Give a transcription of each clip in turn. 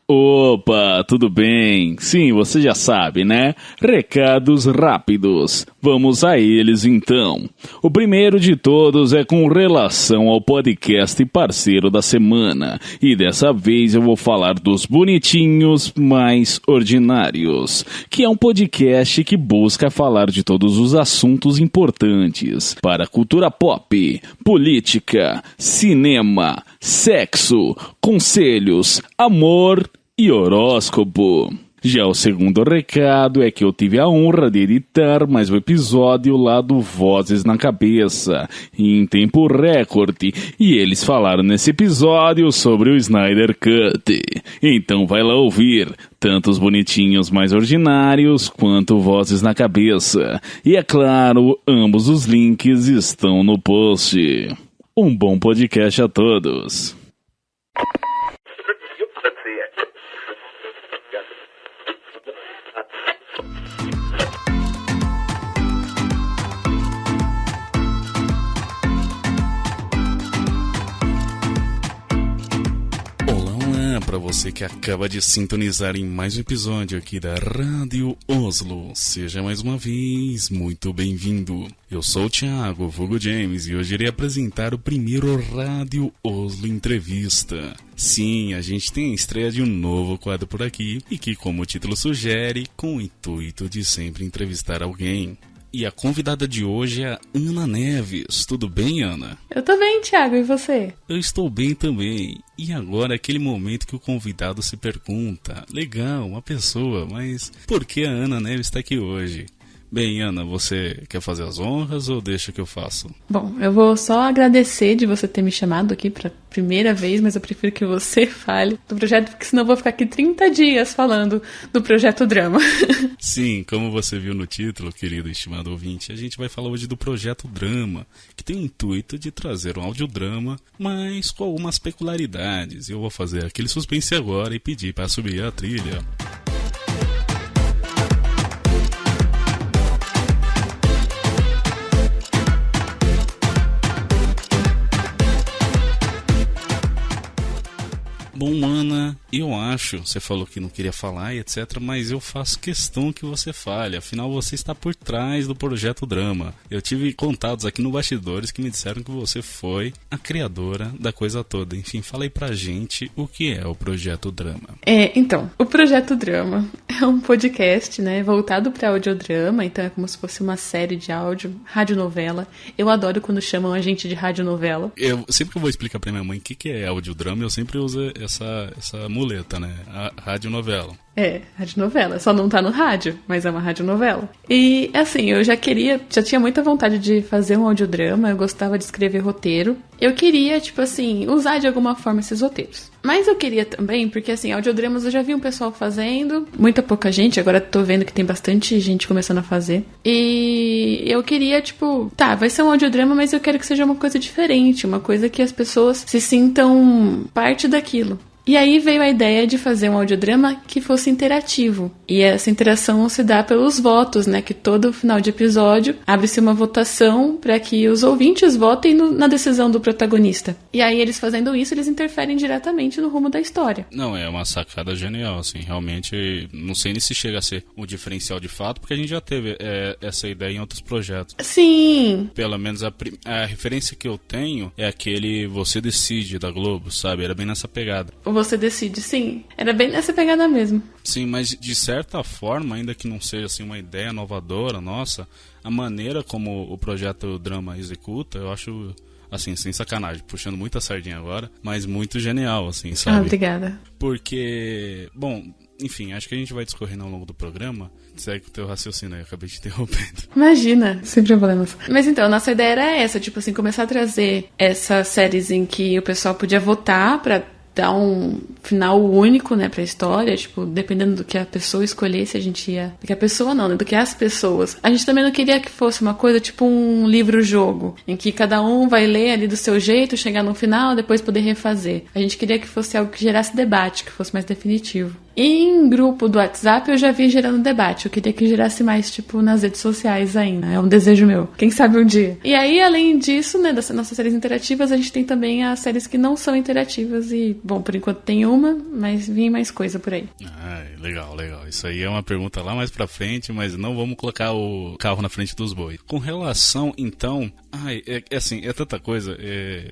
Opa, tudo bem? Sim, você já sabe, né? Recados rápidos. Vamos a eles então. O primeiro de todos é com relação ao podcast parceiro da semana. E dessa vez eu vou falar dos Bonitinhos Mais Ordinários, que é um podcast que busca falar de todos os assuntos importantes para a cultura pop, política, cinema, sexo, conselhos, amor e horóscopo. Já o segundo recado é que eu tive a honra de editar mais um episódio lá do Vozes na Cabeça, em tempo recorde, e eles falaram nesse episódio sobre o Snyder Cut. Então vai lá ouvir, tanto os Bonitinhos Mais Ordinários quanto Vozes na Cabeça. E é claro, ambos os links estão no post. Um bom podcast a todos. Para você que acaba de sintonizar em mais um episódio aqui da Rádio Oslo, seja mais uma vez muito bem-vindo. Eu sou o Thiago, vulgo James, e hoje irei apresentar o primeiro Rádio Oslo Entrevista. Sim, a gente tem a estreia de um novo quadro por aqui, e que, como o título sugere, com o intuito de sempre entrevistar alguém. E a convidada de hoje é a Ana Neves. Tudo bem, Ana? Eu tô bem, Thiago. E você? Eu estou bem também. E agora é aquele momento que o convidado se pergunta: legal, uma pessoa, mas por que a Ana Neves está aqui hoje? Bem, Ana, você quer fazer as honras ou deixa que eu faça? Bom, eu vou só agradecer de você ter me chamado aqui pra primeira vez, mas eu prefiro que você fale do projeto, porque senão eu vou ficar aqui 30 dias falando do Projeto Drama. Sim, como você viu no título, querido e estimado ouvinte, a gente vai falar hoje do Projeto Drama, que tem o intuito de trazer um audiodrama, mas com algumas peculiaridades. Eu vou fazer aquele suspense agora e pedir para subir a trilha. Bom, Ana, eu acho, você falou que não queria falar e etc, mas eu faço questão que você fale, afinal você está por trás do Projeto Drama. Eu tive contatos aqui no Bastidores que me disseram que você foi a criadora da coisa toda. Enfim, fala aí pra gente o que é o Projeto Drama. Então, o Projeto Drama é um podcast, né, voltado para audiodrama, então é como se fosse uma série de áudio, radionovela. Eu adoro quando chamam a gente de radionovela. Sempre que eu vou explicar pra minha mãe o que é audiodrama, eu sempre uso essa muleta, né? A radionovela. Radionovela. Só não tá no rádio, mas é uma radionovela. E, assim, eu já tinha muita vontade de fazer um audiodrama, eu gostava de escrever roteiro. Eu queria, usar de alguma forma esses roteiros. Mas eu queria também, porque, audiodramas eu já vi um pessoal fazendo, muita pouca gente, agora tô vendo que tem bastante gente começando a fazer. E eu queria, vai ser um audiodrama, mas eu quero que seja uma coisa diferente, uma coisa que as pessoas se sintam parte daquilo. E aí veio a ideia de fazer um audiodrama que fosse interativo. E essa interação se dá pelos votos, né? Que todo final de episódio abre-se uma votação para que os ouvintes votem na decisão do protagonista. E aí eles fazendo isso, eles interferem diretamente no rumo da história. Não, é uma sacada genial, assim. Realmente, não sei nem se chega a ser um diferencial de fato, porque a gente já teve essa ideia em outros projetos. Sim! Pelo menos a referência que eu tenho é aquele Você Decide da Globo, sabe? Era bem nessa pegada. Você Decide, sim. Era bem nessa pegada mesmo. Sim, mas de certa forma, ainda que não seja assim uma ideia inovadora, nossa, a maneira como o Projeto Drama executa, eu acho, assim, sem sacanagem, puxando muita sardinha agora, mas muito genial, assim, sabe? Obrigada. Porque, bom, enfim, acho que a gente vai discorrendo ao longo do programa. Segue o teu raciocínio aí, eu acabei te interrompendo. Imagina, sem problemas. Mas então, nossa ideia era essa, começar a trazer essas séries em que o pessoal podia votar pra dar um final único, né, pra história, dependendo do que a pessoa escolhesse, a gente ia... Do que a pessoa não, né, do que as pessoas. A gente também não queria que fosse uma coisa um livro-jogo, em que cada um vai ler ali do seu jeito, chegar no final, depois poder refazer. A gente queria que fosse algo que gerasse debate, que fosse mais definitivo. Em grupo do WhatsApp eu já vi gerando debate. Eu queria que gerasse mais, tipo, nas redes sociais ainda. É um desejo meu. Quem sabe um dia. E aí, além disso, né, das nossas séries interativas, a gente tem também as séries que não são interativas e, bom, por enquanto tem uma, mas vem mais coisa por aí. Legal. Isso aí é uma pergunta lá mais pra frente, mas não vamos colocar o carro na frente dos bois. Com relação, então... é tanta coisa.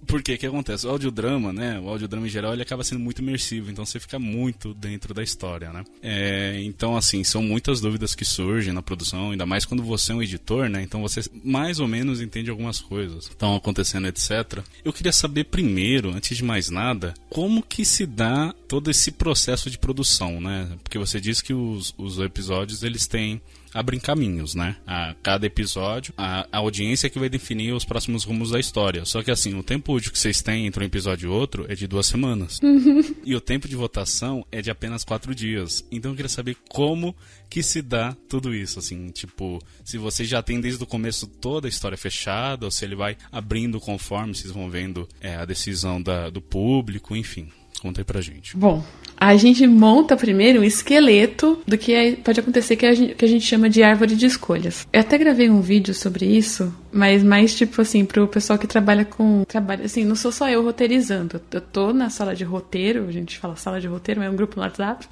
Porque o que acontece? O audiodrama, né? O audiodrama em geral, ele acaba sendo muito imersivo, então você fica muito dentro da história, né? Então, assim, são muitas dúvidas que surgem na produção, ainda mais quando você é um editor, né? Então você mais ou menos entende algumas coisas que estão acontecendo, etc. Eu queria saber primeiro, antes de mais nada, como que se dá todo esse processo de produção, né? Porque você disse que os episódios, eles abrem caminhos, né? A cada episódio, a audiência que vai definir os próximos rumos da história. Só que assim, o tempo útil que vocês têm entre um episódio e outro é de 2 semanas. E o tempo de votação é de apenas 4 dias. Então eu queria saber como que se dá tudo isso, assim, tipo, se você já tem desde o começo toda a história fechada, ou se ele vai abrindo conforme vocês vão vendo a decisão do público, enfim. Conta aí pra gente. Bom, a gente monta primeiro um esqueleto do que pode acontecer, que a gente chama de árvore de escolhas. Eu até gravei um vídeo sobre isso, mas mais tipo assim, pro pessoal que trabalha assim, não sou só eu roteirizando. Eu tô na sala de roteiro, a gente fala sala de roteiro, mas é um grupo no WhatsApp.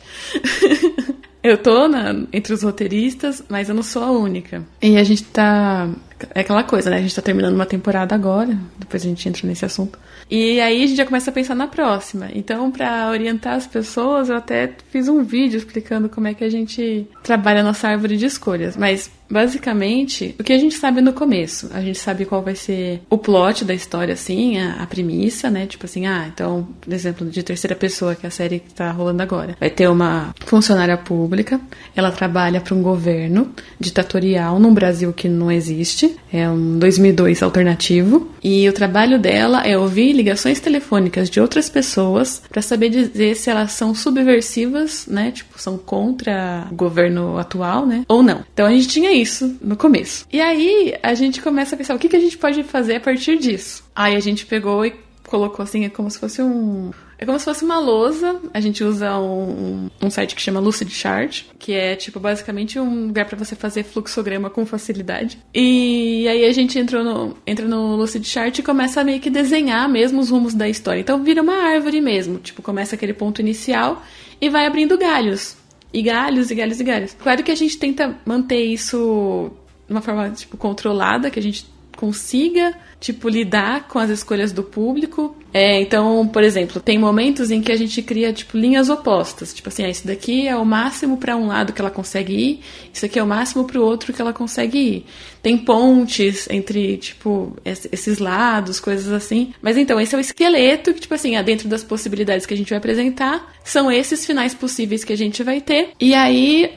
Eu tô entre os roteiristas, mas eu não sou a única. E a gente tá... É aquela coisa, né? A gente tá terminando uma temporada agora, depois a gente entra nesse assunto. E aí a gente já começa a pensar na próxima. Então, pra orientar as pessoas, eu até fiz um vídeo explicando como é que a gente trabalha a nossa árvore de escolhas. Mas, basicamente, o que a gente sabe no começo? A gente sabe qual vai ser o plot da história, assim, a premissa, né? Tipo assim, então, por exemplo, de Terceira Pessoa, que é a série que tá rolando agora. Vai ter uma funcionária pública, ela trabalha para um governo ditatorial num Brasil que não existe. É um 2002 alternativo. E o trabalho dela é ouvir ligações telefônicas de outras pessoas para saber dizer se elas são subversivas, né? Tipo, são contra o governo atual, né? Ou não. Então a gente tinha isso no começo. E aí a gente começa a pensar o que a gente pode fazer a partir disso. Aí a gente pegou e colocou assim, é como se fosse uma lousa. A gente usa um site que chama Lucid Chart, que é, tipo, basicamente um lugar pra você fazer fluxograma com facilidade. E aí a gente entra no Lucid Chart e começa a meio que desenhar mesmo os rumos da história. Então vira uma árvore mesmo. Tipo, começa aquele ponto inicial e vai abrindo galhos. E galhos, e galhos, e galhos. Claro que a gente tenta manter isso de uma forma, tipo, controlada, que a gente consiga, tipo, lidar com as escolhas do público. Então, por exemplo, tem momentos em que a gente cria, tipo, linhas opostas. Tipo assim, isso daqui é o máximo para um lado que ela consegue ir, isso aqui é o máximo para o outro que ela consegue ir. Tem pontes entre, tipo, esses lados, coisas assim. Mas então, esse é o esqueleto que, tipo assim, dentro das possibilidades que a gente vai apresentar, são esses finais possíveis que a gente vai ter. E aí,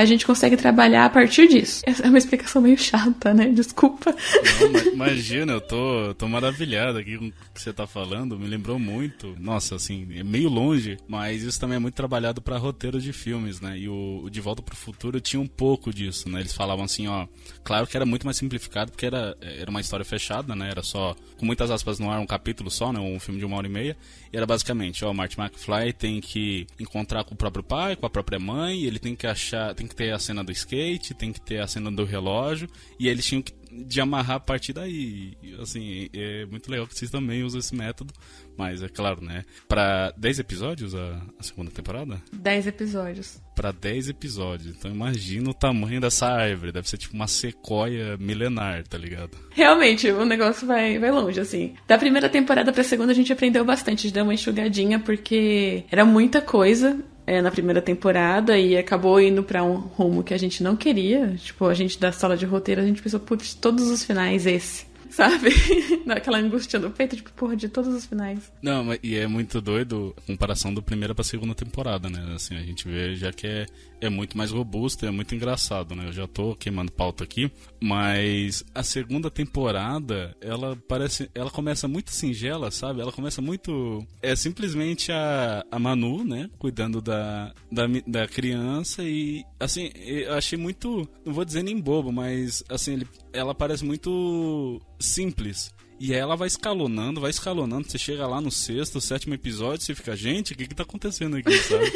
a gente consegue trabalhar a partir disso. Essa é uma explicação meio chata, né? Desculpa. Não, imagina, eu tô maravilhado aqui com o que você tá falando. Me lembrou muito. Nossa, assim, é meio longe, mas isso também é muito trabalhado pra roteiro de filmes, né? E o De Volta pro Futuro tinha um pouco disso, né? Eles falavam assim, claro que era muito mais simplificado, porque era uma história fechada, né? Era só, com muitas aspas no ar, um capítulo só, né? Um filme de 1h30. E era basicamente, Marty McFly tem que encontrar com o próprio pai, com a própria mãe, ele tem que ter a cena do skate, tem que ter a cena do relógio, e eles tinham que de amarrar a partir daí. Assim, é muito legal que vocês também usam esse método, mas é claro, né? Pra 10 episódios a segunda temporada? 10 episódios. Pra 10 episódios. Então imagina o tamanho dessa árvore. Deve ser tipo uma sequoia milenar, tá ligado? Realmente, o negócio vai longe, assim. Da primeira temporada pra segunda a gente aprendeu bastante, de dar uma enxugadinha, porque era muita coisa na primeira temporada e acabou indo pra um rumo que a gente não queria. Tipo, a gente da sala de roteiro, a gente pensou, putz, todos os finais esse. Sabe? Daquela angústia no peito, tipo, porra, de todos os finais. Não, mas e é muito doido a comparação do primeira pra segunda temporada, né? Assim, a gente vê já que é muito mais robusto, é muito engraçado, né? Eu já tô queimando pauta aqui, mas a segunda temporada, ela começa muito singela, sabe? Ela começa muito... É simplesmente a Manu, né? Cuidando da criança e, assim, eu achei muito... Não vou dizer nem bobo, mas, assim, ela parece muito simples. E aí ela vai escalonando, você chega lá no 6º, 7º episódio, você fica, gente, o que tá acontecendo aqui, sabe?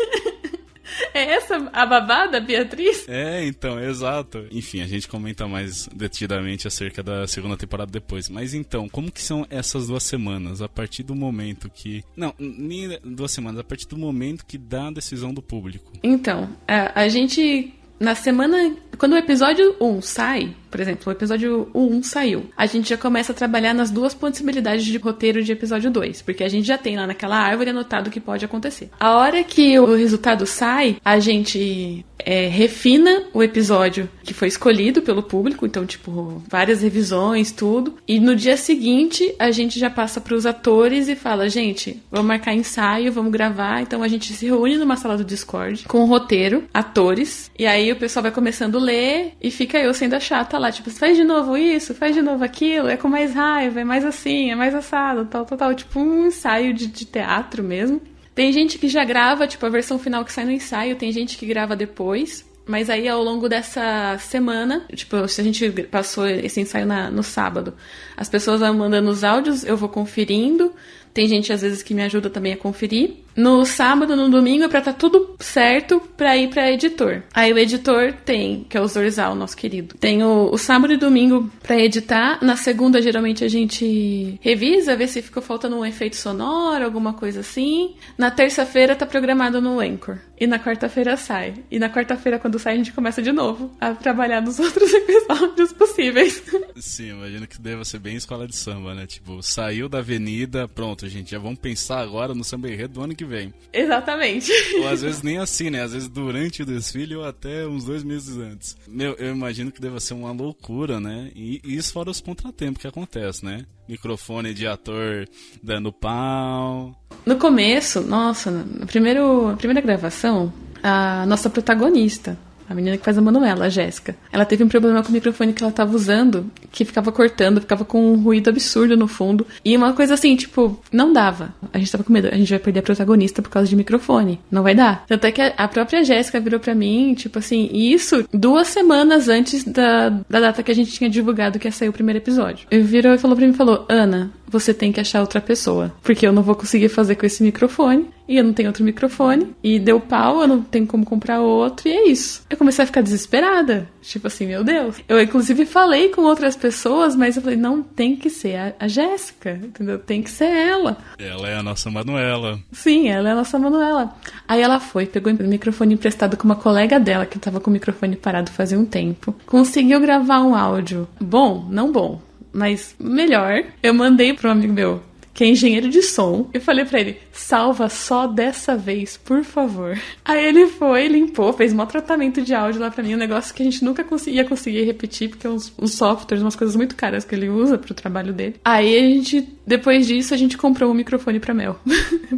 É essa a babada, Beatriz? É, então, exato. Enfim, a gente comenta mais detidamente acerca da segunda temporada depois. Mas então, como que são essas 2 semanas? A partir do momento que... Não, nem 2 semanas, a partir do momento que dá a decisão do público. Então, a gente... Na semana... Quando o episódio 1 sai, por exemplo, o episódio 1 saiu, a gente já começa a trabalhar nas 2 possibilidades de roteiro de episódio 2, porque a gente já tem lá naquela árvore anotado o que pode acontecer. A hora que o resultado sai, a gente refina o episódio que foi escolhido pelo público, então, tipo, várias revisões, tudo, e no dia seguinte a gente já passa pros atores e fala, gente, vamos marcar ensaio, vamos gravar, então a gente se reúne numa sala do Discord com o roteiro, atores, e aí o pessoal vai começando a ler e fica eu sendo a chata lá, tipo, faz de novo isso, faz de novo aquilo, é com mais raiva, é mais assim, é mais assado, tal, tipo um ensaio de teatro mesmo. Tem gente que já grava, tipo, a versão final que sai no ensaio, tem gente que grava depois, mas aí ao longo dessa semana, tipo, se a gente passou esse ensaio no sábado, as pessoas vão mandando os áudios, eu vou conferindo, tem gente às vezes que me ajuda também a conferir. No sábado, no domingo, é pra estar tudo certo pra ir pra editor. Aí o editor tem, que é o Zorzal, nosso querido. Tem o sábado e domingo pra editar. Na segunda, geralmente, a gente revisa, vê se ficou faltando um efeito sonoro, alguma coisa assim. Na terça-feira, tá programado no Anchor. E na quarta-feira sai. E na quarta-feira, quando sai, a gente começa de novo a trabalhar nos outros episódios possíveis. Sim, imagino que deva ser bem escola de samba, né? Tipo, saiu da avenida, pronto, gente, já vamos pensar agora no samba enredo do ano que vem. Exatamente. Ou às vezes nem assim, né? Às vezes durante o desfile ou até uns 2 meses antes. Meu, eu imagino que deva ser uma loucura, né? E isso fora os contratempos que acontece, né? Microfone de ator dando pau. No começo, nossa, na primeira gravação, a nossa protagonista, a menina que faz a Manuela, a Jéssica, ela teve um problema com o microfone que ela tava usando, que ficava cortando, ficava com um ruído absurdo no fundo. E uma coisa assim, tipo, não dava. A gente tava com medo, a gente vai perder a protagonista por causa de microfone. Não vai dar. Tanto é que a própria Jéssica virou pra mim, tipo assim, e isso 2 semanas antes da data que a gente tinha divulgado que ia sair o primeiro episódio. Ele virou e falou pra mim, Ana, você tem que achar outra pessoa, porque eu não vou conseguir fazer com esse microfone, e eu não tenho outro microfone, e deu pau, eu não tenho como comprar outro, e é isso. Eu comecei a ficar desesperada, tipo assim, meu Deus. Eu, inclusive, falei com outras pessoas, mas eu falei, não, tem que ser a Jéssica, entendeu? Tem que ser ela. Ela é a nossa Manuela. Sim, ela é a nossa Manuela. Aí ela foi, pegou o microfone emprestado com uma colega dela, que tava com o microfone parado fazia um tempo. Conseguiu gravar um áudio bom, não bom, mas melhor. Eu mandei para um amigo meu, que é engenheiro de som, e falei pra ele, salva só dessa vez, por favor. Aí ele foi, limpou, fez um tratamento de áudio lá pra mim, um negócio que a gente nunca ia conseguir repetir, porque uns softwares, umas coisas muito caras que ele usa pro trabalho dele. Aí depois disso, a gente comprou um microfone pra Mel,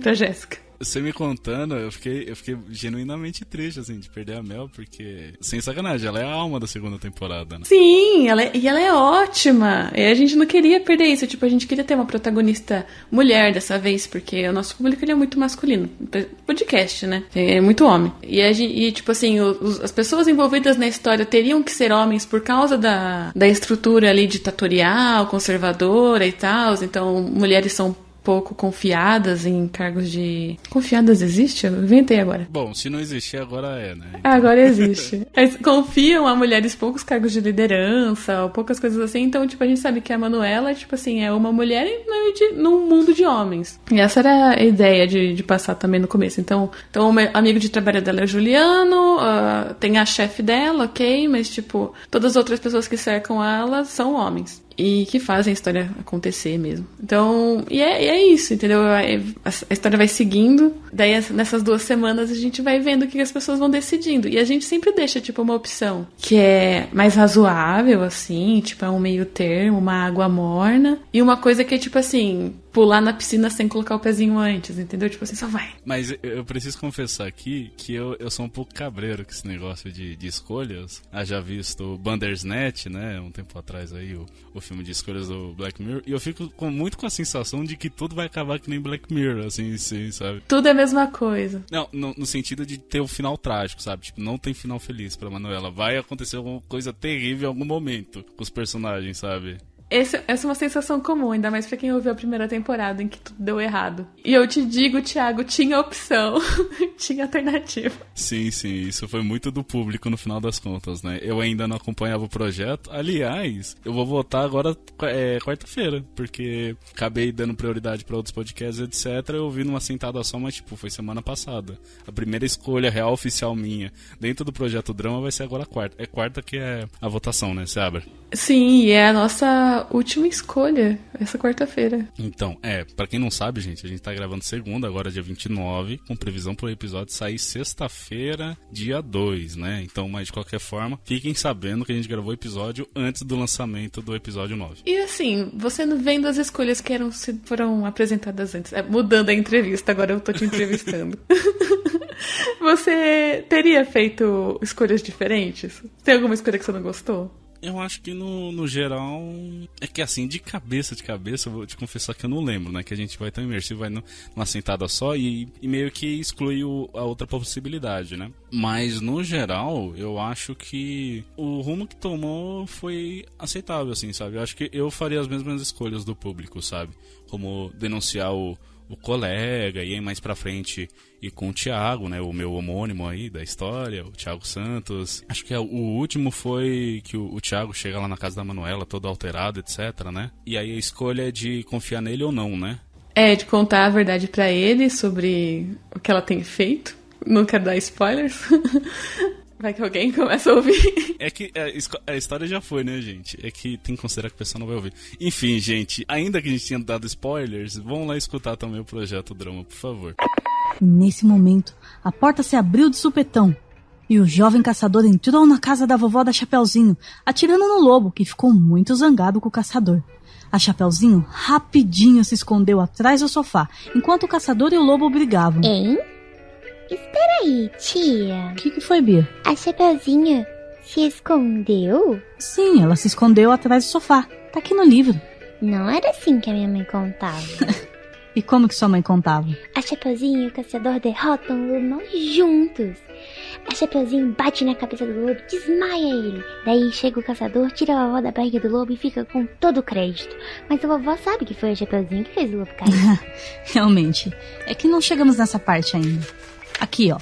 pra Jéssica. Você me contando, eu fiquei genuinamente triste, assim, de perder a Mel, porque, sem sacanagem, ela é a alma da segunda temporada, né? Sim, ela é ótima. E a gente não queria perder isso, tipo, a gente queria ter uma protagonista mulher dessa vez, porque o nosso público ele é muito masculino. Podcast, né? É muito homem. E tipo assim, as pessoas envolvidas na história teriam que ser homens por causa da estrutura ali ditatorial, conservadora e tal. Então, mulheres são pouco confiadas em cargos de... Confiadas existe? Eu inventei agora. Bom, se não existir, agora é, né? Então... Agora existe. Eles confiam a mulheres poucos cargos de liderança, ou poucas coisas assim. Então, tipo, a gente sabe que a Manuela, tipo assim, é uma mulher num mundo de homens. E essa era a ideia de passar também no começo. Então o amigo de trabalho dela é o Juliano, tem a chefe dela, ok, mas, tipo, todas as outras pessoas que cercam ela são homens. E que fazem a história acontecer mesmo. Então, e é isso, entendeu? A história vai seguindo, daí nessas 2 semanas a gente vai vendo o que as pessoas vão decidindo. E a gente sempre deixa, tipo, uma opção que é mais razoável, assim, tipo, é um meio termo, uma água morna, e uma coisa que é, tipo assim, pular na piscina sem colocar o pezinho antes, entendeu? Tipo assim, só vai. Mas eu preciso confessar aqui que eu sou um pouco cabreiro com esse negócio de escolhas. Já visto Bandersnatch, né? Um tempo atrás aí, o filme de escolhas do Black Mirror. E eu fico muito com a sensação de que tudo vai acabar que nem Black Mirror, assim, sabe? Tudo é a mesma coisa. Não, no sentido de ter o final trágico, sabe? Tipo, não tem final feliz pra Manuela. Vai acontecer alguma coisa terrível em algum momento com os personagens, sabe? Essa é uma sensação comum, ainda mais pra quem ouviu a primeira temporada em que tudo deu errado. E eu te digo, Thiago, tinha opção, tinha alternativa. Sim, isso foi muito do público no final das contas, né? Eu ainda não acompanhava o projeto. Aliás, eu vou votar agora quarta-feira, porque acabei dando prioridade pra outros podcasts, etc. Eu ouvi numa sentada só, mas tipo, foi semana passada. A primeira escolha real oficial minha dentro do projeto Drama vai ser agora quarta. É quarta que é a votação, né, Seabra? Sim, e é a nossa última escolha, essa quarta-feira. Então, pra quem não sabe, gente, a gente tá gravando segunda, agora dia 29, com previsão pro episódio sair sexta-feira, dia 2, né? Então, mas de qualquer forma, fiquem sabendo que a gente gravou o episódio antes do lançamento do episódio 9. E assim, você não vendo as escolhas que foram apresentadas antes, mudando a entrevista, agora eu tô te entrevistando. Você teria feito escolhas diferentes? Tem alguma escolha que você não gostou? Eu acho que no geral, é que assim, de cabeça, eu vou te confessar que eu não lembro, né? Que a gente vai tão imersivo, vai numa sentada só e meio que exclui a outra possibilidade, né? Mas no geral, eu acho que o rumo que tomou foi aceitável, assim, sabe? Eu acho que eu faria as mesmas escolhas do público, sabe? Como denunciar o colega, e aí mais pra frente e com o Thiago, né, o meu homônimo aí da história, o Thiago Santos. Acho que o último foi que o Thiago chega lá na casa da Manuela todo alterado, etc, né? E aí a escolha é de confiar nele ou não, né? De contar a verdade pra ele sobre o que ela tem feito. Não quero dar spoilers. Vai que alguém começa a ouvir. É que a história já foi, né, gente? É que tem que considerar que a pessoa não vai ouvir. Enfim, gente, ainda que a gente tenha dado spoilers, vão lá escutar também o Projeto Drama, por favor. Nesse momento, a porta se abriu de supetão e o jovem caçador entrou na casa da vovó da Chapeuzinho, atirando no lobo, que ficou muito zangado com o caçador. A Chapeuzinho rapidinho se escondeu atrás do sofá, enquanto o caçador e o lobo brigavam. Hein? Espera aí, tia. O que foi, Bia? A Chapeuzinho se escondeu? Sim, ela se escondeu atrás do sofá. Tá aqui no livro. Não era assim que a minha mãe contava. E como que sua mãe contava? A Chapeuzinho e o caçador derrotam o lobo juntos. A Chapeuzinho bate na cabeça do lobo, desmaia ele. Daí chega o caçador, tira a vovó da barriga do lobo e fica com todo o crédito. Mas a vovó sabe que foi a Chapeuzinho que fez o lobo cair. Realmente, é que não chegamos nessa parte ainda. Aqui, ó.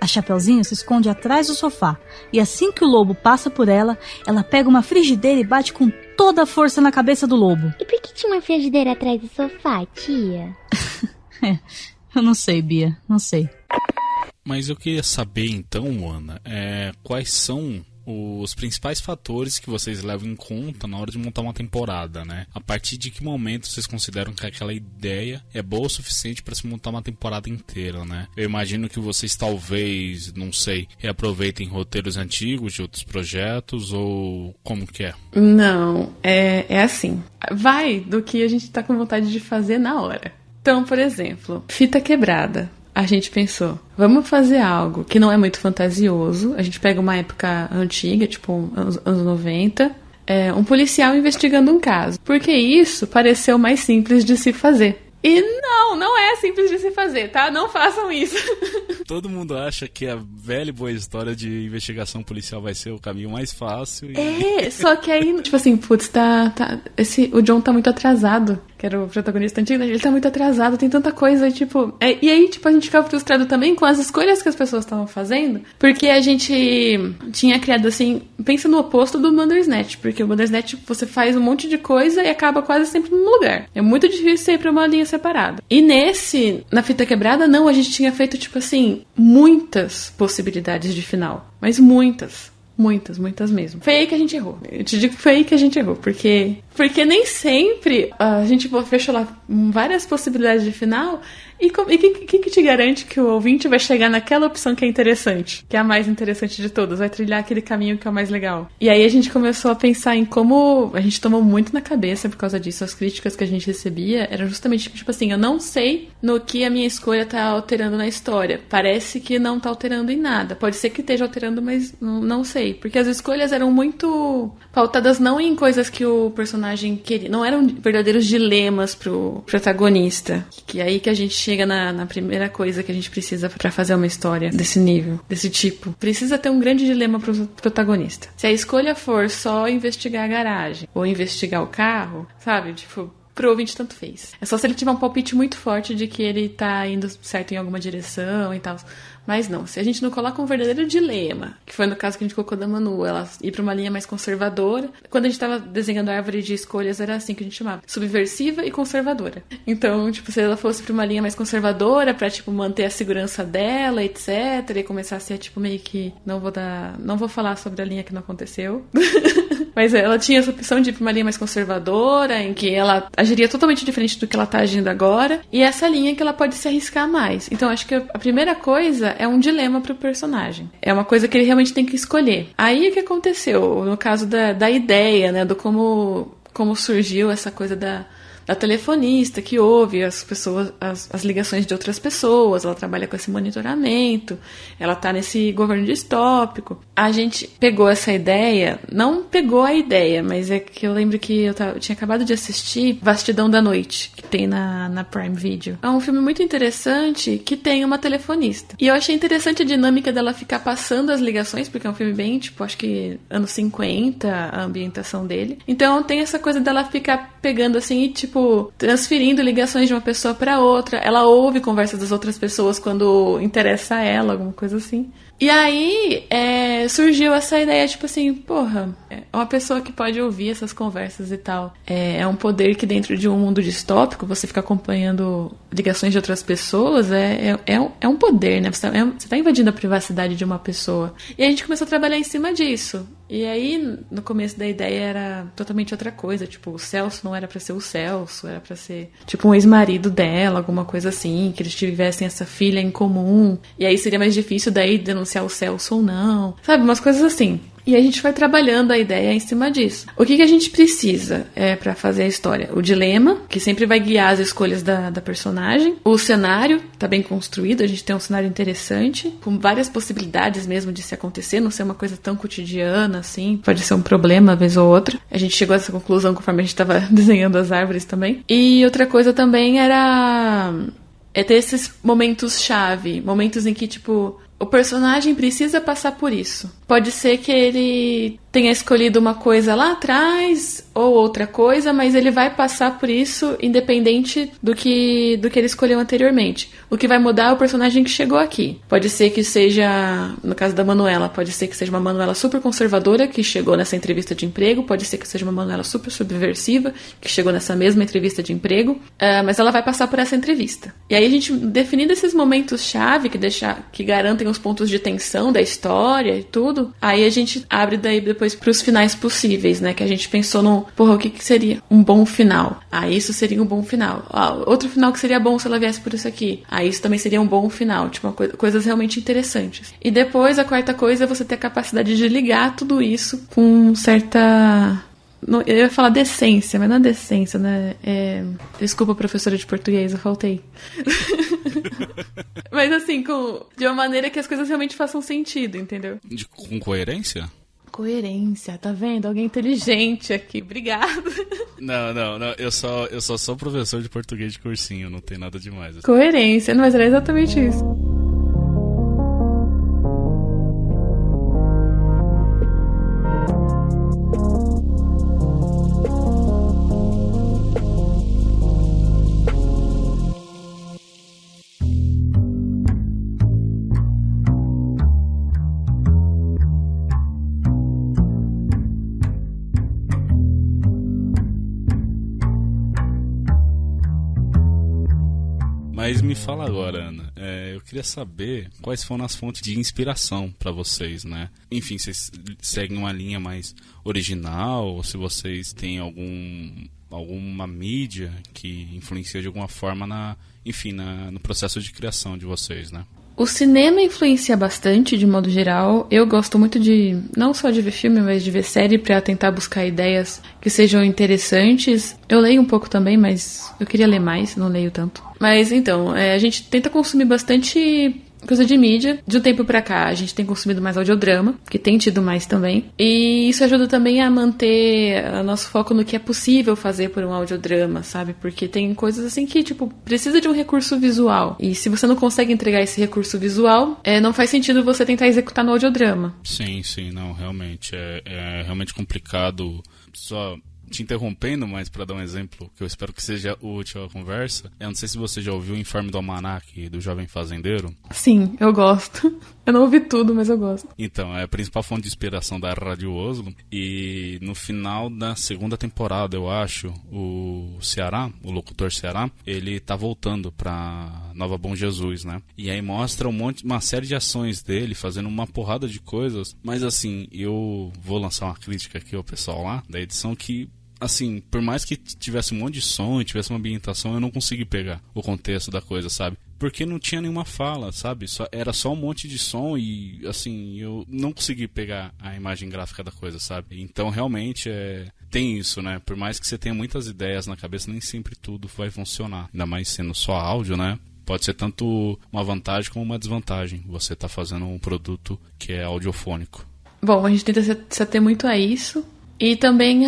A Chapeuzinho se esconde atrás do sofá. E assim que o lobo passa por ela, ela pega uma frigideira e bate com toda a força na cabeça do lobo. E por que tinha uma frigideira atrás do sofá, tia? Eu não sei, Bia. Não sei. Mas eu queria saber então, Ana, quais são os principais fatores que vocês levam em conta na hora de montar uma temporada, né? A partir de que momento vocês consideram que aquela ideia é boa o suficiente para se montar uma temporada inteira, né? Eu imagino que vocês talvez, não sei, reaproveitem roteiros antigos de outros projetos ou como que é? Não, é assim. Vai do que a gente tá com vontade de fazer na hora. Então, por exemplo, Fita Quebrada. A gente pensou, vamos fazer algo que não é muito fantasioso. A gente pega uma época antiga, tipo anos 90, um policial investigando um caso. Porque isso pareceu mais simples de se fazer. E não é simples de se fazer, tá? Não façam isso. Todo mundo acha que a velha e boa história de investigação policial vai ser o caminho mais fácil. Só que aí, tipo assim, putz, o John tá muito atrasado. Que era o protagonista antigo, ele tá muito atrasado, tem tanta coisa, tipo... E aí, tipo, a gente ficava frustrado também com as escolhas que as pessoas estavam fazendo, porque a gente tinha criado, assim... Pensa no oposto do Bandersnatch, porque o Bandersnatch, você faz um monte de coisa e acaba quase sempre num lugar. É muito difícil sempre uma linha separada. E na Fita Quebrada, não, a gente tinha feito, tipo assim, muitas possibilidades de final. Mas muitas. Muitas mesmo. Foi aí que a gente errou. Eu te digo que foi aí que a gente errou. Porque nem sempre a gente fechou lá várias possibilidades de final. E quem que te garante que o ouvinte vai chegar naquela opção que é interessante? Que é a mais interessante de todas. Vai trilhar aquele caminho que é o mais legal. E aí a gente começou a pensar em como... A gente tomou muito na cabeça por causa disso. As críticas que a gente recebia eram justamente tipo assim, eu não sei no que a minha escolha tá alterando na história. Parece que não tá alterando em nada. Pode ser que esteja alterando, mas não sei. Porque as escolhas eram muito pautadas não em coisas que o personagem personagem não eram verdadeiros dilemas pro protagonista. Que é aí que a gente chega na primeira coisa que a gente precisa pra fazer uma história desse nível, desse tipo. Precisa ter um grande dilema pro protagonista. Se a escolha for só investigar a garagem ou investigar o carro, sabe? Tipo, pro ouvinte tanto fez. É só se ele tiver um palpite muito forte de que ele tá indo certo em alguma direção e tal. Mas não, se a gente não coloca um verdadeiro dilema, que foi no caso que a gente colocou da Manu, ela ir pra uma linha mais conservadora. Quando a gente tava desenhando a árvore de escolhas, era assim que a gente chamava, subversiva e conservadora. Então, tipo, se ela fosse pra uma linha mais conservadora, pra, tipo, manter a segurança dela, etc, e começar a ser, tipo, meio que, não vou falar sobre a linha que não aconteceu. Mas ela tinha essa opção de ir pra uma linha mais conservadora, em que ela agiria totalmente diferente do que ela tá agindo agora, e essa linha que ela pode se arriscar mais. Então, acho que a primeira coisa é um dilema pro personagem. É uma coisa que ele realmente tem que escolher. Aí, o que aconteceu? No caso da ideia, né, do como surgiu essa coisa da telefonista que ouve as pessoas, as ligações de outras pessoas, ela trabalha com esse monitoramento, ela tá nesse governo distópico. A gente pegou essa ideia, não pegou a ideia, mas é que eu lembro que eu tinha acabado de assistir Vastidão da Noite, que tem na Prime Video. É um filme muito interessante que tem uma telefonista. E eu achei interessante a dinâmica dela ficar passando as ligações, porque é um filme bem, tipo, acho que anos 50, a ambientação dele. Então tem essa coisa dela ficar pegando assim e, tipo, transferindo ligações de uma pessoa para outra. Ela ouve conversas das outras pessoas quando interessa a ela, alguma coisa assim. E aí surgiu essa ideia, tipo assim, porra, é uma pessoa que pode ouvir essas conversas e tal. É um poder que dentro de um mundo distópico, você fica acompanhando ligações de outras pessoas, é um poder, né? Você tá invadindo a privacidade de uma pessoa. E a gente começou a trabalhar em cima disso. E aí, no começo da ideia era totalmente outra coisa, tipo, o Celso não era pra ser o Celso, era pra ser, tipo, um ex-marido dela, alguma coisa assim, que eles tivessem essa filha em comum, e aí seria mais difícil daí denunciar o Celso ou não, sabe, umas coisas assim. E a gente vai trabalhando a ideia em cima disso. O que a gente precisa pra fazer a história? O dilema, que sempre vai guiar as escolhas da personagem. O cenário tá bem construído, a gente tem um cenário interessante, com várias possibilidades mesmo de se acontecer, não ser uma coisa tão cotidiana assim, pode ser um problema, vez ou outra. A gente chegou a essa conclusão conforme a gente tava desenhando as árvores também. E outra coisa também era ter esses momentos-chave, momentos em que, tipo, o personagem precisa passar por isso. Pode ser que ele tenha escolhido uma coisa lá atrás ou outra coisa, mas ele vai passar por isso independente do que ele escolheu anteriormente. O que vai mudar é o personagem que chegou aqui. Pode ser que seja, no caso da Manuela, pode ser que seja uma Manuela super conservadora que chegou nessa entrevista de emprego, pode ser que seja uma Manuela super subversiva que chegou nessa mesma entrevista de emprego, mas ela vai passar por essa entrevista. E aí a gente, definindo esses momentos-chave que garantem os pontos de tensão da história e tudo, aí a gente abre daí depois pros finais possíveis, né? Que a gente pensou no, porra, o que seria um bom final? Ah, isso seria um bom final. Ah, outro final que seria bom se ela viesse por isso aqui. Ah, isso também seria um bom final. Tipo, coisas realmente interessantes. E depois, a quarta coisa é você ter a capacidade de ligar tudo isso com certa... Eu ia falar decência, mas não é decência, né? Desculpa, professora de português, eu faltei. Mas assim, de uma maneira que as coisas realmente façam sentido, entendeu? Com coerência? Coerência, tá vendo? Alguém inteligente aqui, obrigado. Não, eu só sou professor de português de cursinho, não tem nada demais. Coerência, mas era exatamente isso. Mas me fala agora, Ana, eu queria saber quais foram as fontes de inspiração para vocês, né? Enfim, vocês seguem uma linha mais original, ou se vocês têm alguma mídia que influencia de alguma forma no processo de criação de vocês, né? O cinema influencia bastante, de modo geral. Eu gosto muito não só de ver filme, mas de ver série pra tentar buscar ideias que sejam interessantes. Eu leio um pouco também, mas eu queria ler mais, não leio tanto. Mas então, a gente tenta consumir bastante coisa de mídia. De um tempo pra cá, a gente tem consumido mais audiodrama, que tem tido mais também. E isso ajuda também a manter o nosso foco no que é possível fazer por um audiodrama, sabe? Porque tem coisas assim que, tipo, precisa de um recurso visual. E se você não consegue entregar esse recurso visual, não faz sentido você tentar executar no audiodrama. Sim, não, realmente. É realmente complicado. Só te interrompendo, mas para dar um exemplo que eu espero que seja útil à conversa, eu não sei se você já ouviu o Informe do Almanac do Jovem Fazendeiro. Sim, eu gosto. Eu não ouvi tudo, mas eu gosto. Então, é a principal fonte de inspiração da Rádio Oslo, e no final da segunda temporada, eu acho, o locutor Ceará, ele tá voltando pra Nova Bom Jesus, né? E aí mostra uma série de ações dele, fazendo uma porrada de coisas, mas assim, eu vou lançar uma crítica aqui ao pessoal lá da edição que, assim, por mais que tivesse um monte de som e tivesse uma ambientação, eu não consegui pegar o contexto da coisa, sabe? Porque não tinha nenhuma fala, sabe? Era só um monte de som e, assim, eu não consegui pegar a imagem gráfica da coisa, sabe? Então, realmente, tem isso, né? Por mais que você tenha muitas ideias na cabeça, nem sempre tudo vai funcionar. Ainda mais sendo só áudio, né? Pode ser tanto uma vantagem como uma desvantagem. Você tá fazendo um produto que é audiofônico. Bom, a gente tenta se ater muito a isso. E também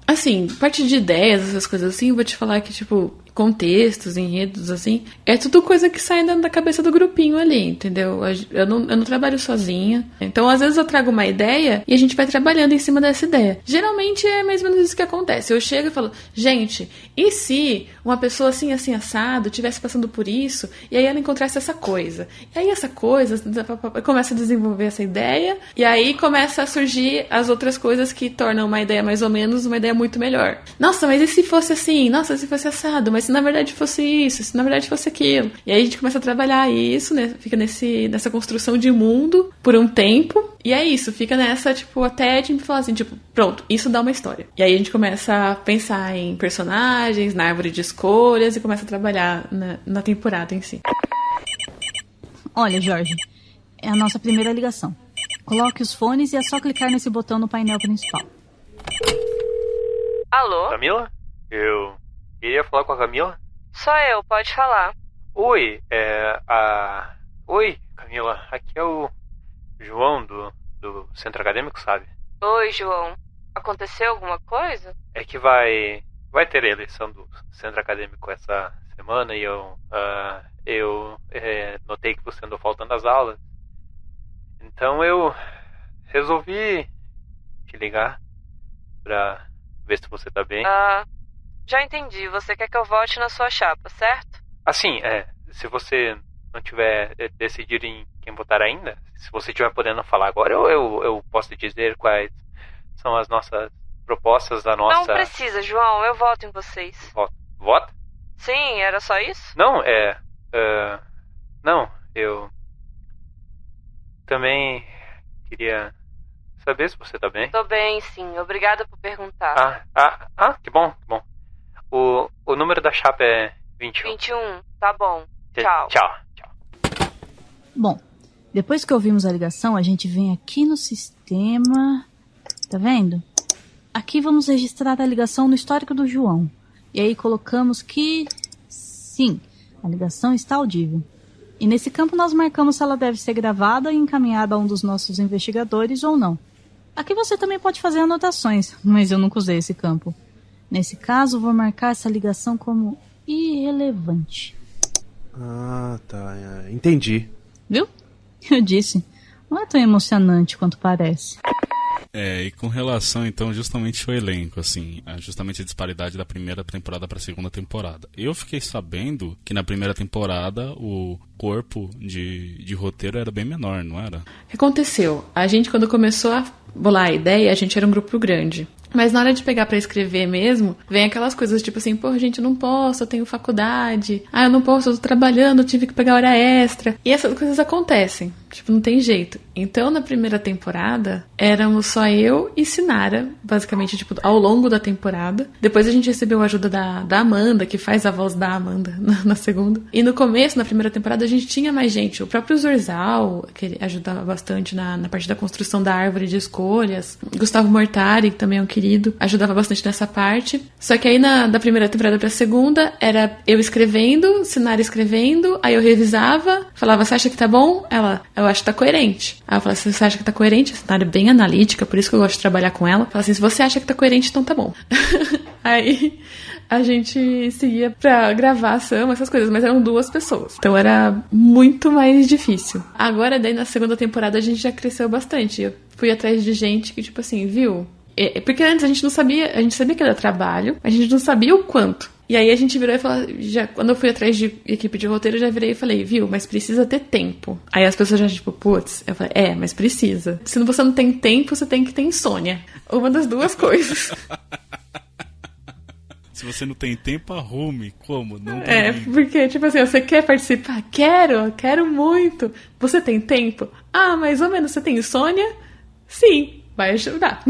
assim, parte de ideias, essas coisas assim, eu vou te falar que, tipo, contextos, enredos, assim, é tudo coisa que sai da cabeça do grupinho ali, entendeu? Eu não trabalho sozinha. Então, às vezes eu trago uma ideia e a gente vai trabalhando em cima dessa ideia. Geralmente é mais ou menos isso que acontece. Eu chego e falo, gente, e se uma pessoa assim, assim, assado, estivesse passando por isso, e aí ela encontrasse essa coisa? E aí essa coisa começa a desenvolver essa ideia, e aí começa a surgir as outras coisas que tornam uma ideia mais ou menos uma ideia muito melhor. Nossa, mas e se fosse assim? Nossa, se fosse assado? Mas se na verdade fosse isso, se na verdade fosse aquilo. E aí a gente começa a trabalhar isso, né? Fica nessa construção de mundo por um tempo. E é isso, fica nessa, tipo, até a gente falar assim, tipo, pronto, isso dá uma história. E aí a gente começa a pensar em personagens, na árvore de escolhas e começa a trabalhar na temporada em si. Olha, Jorge, é a nossa primeira ligação. Coloque os fones e é só clicar nesse botão no painel principal. Alô? Camila? Eu queria falar com a Camila. Sou eu, pode falar. Oi, Oi, Camila, aqui é o João do Centro Acadêmico, sabe? Oi, João. Aconteceu alguma coisa? É que vai ter a eleição do Centro Acadêmico essa semana e eu notei que você andou faltando às aulas. Então eu resolvi te ligar pra ver se você tá bem. Já entendi. Você quer que eu vote na sua chapa, certo? Assim, se você não tiver decidido em quem votar ainda, se você estiver podendo falar agora, eu posso te dizer quais são as nossas propostas da nossa... Não precisa, João. Eu voto em vocês. Vota? Sim, era só isso? Não, Não, eu também queria saber se você tá bem. Tô bem, sim. Obrigada por perguntar. Que bom. O número da chapa é 21. 21, tá bom. Tchau. Tchau. Bom, depois que ouvimos a ligação, a gente vem aqui no sistema... Tá vendo? Aqui vamos registrar a ligação no histórico do João. E aí colocamos que... Sim, a ligação está audível. E nesse campo nós marcamos se ela deve ser gravada e encaminhada a um dos nossos investigadores ou não. Aqui você também pode fazer anotações, mas eu nunca usei esse campo. Nesse caso, vou marcar essa ligação como irrelevante. Tá. Entendi. Viu? Eu disse. Não é tão emocionante quanto parece. E com relação, então, justamente ao elenco, assim, justamente a disparidade da primeira temporada para a segunda temporada. Eu fiquei sabendo que na primeira temporada o corpo de roteiro era bem menor, não era? O que aconteceu? A gente, quando começou a bolar a ideia, a gente era um grupo grande. Mas na hora de pegar pra escrever mesmo, vem aquelas coisas tipo assim, pô, gente, eu não posso, eu tenho faculdade. Eu não posso, eu tô trabalhando, eu tive que pegar hora extra. E essas coisas acontecem, tipo, não tem jeito. Então, na primeira temporada, éramos só eu e Sinara, basicamente, tipo, ao longo da temporada. Depois a gente recebeu a ajuda da Amanda, que faz a voz da Amanda na segunda. E no começo, na primeira temporada, a gente tinha mais gente. O próprio Zorzal, que ajudava bastante na parte da construção da árvore de escolhas. Gustavo Mortari, que também é um querido. querido, ajudava bastante nessa parte. Só que aí da primeira temporada pra segunda, era eu escrevendo, Sinara escrevendo, aí eu revisava, falava, você acha que tá bom? Ela, eu acho que tá coerente. Aí eu falava, você acha que tá coerente? A Sinara é bem analítica, por isso que eu gosto de trabalhar com ela. Fala assim, se você acha que tá coerente, então tá bom. Aí a gente seguia pra gravação, essas coisas, mas eram 2 pessoas. Então era muito mais difícil. Agora, daí na segunda temporada, a gente já cresceu bastante. Eu fui atrás de gente que, tipo assim, viu? Porque antes a gente não sabia, a gente sabia que era trabalho, a gente não sabia o quanto. E aí a gente virou e falou, quando eu fui atrás de equipe de roteiro, eu já virei e falei, viu, mas precisa ter tempo. Aí as pessoas já, tipo, putz, eu falei, mas precisa. Se você não tem tempo, você tem que ter insônia. Uma das 2 coisas. Se você não tem tempo, arrume. Como? Não tem porque, tipo assim, você quer participar? Quero muito. Você tem tempo? Mais ou menos. Você tem insônia? Sim, vai ajudar.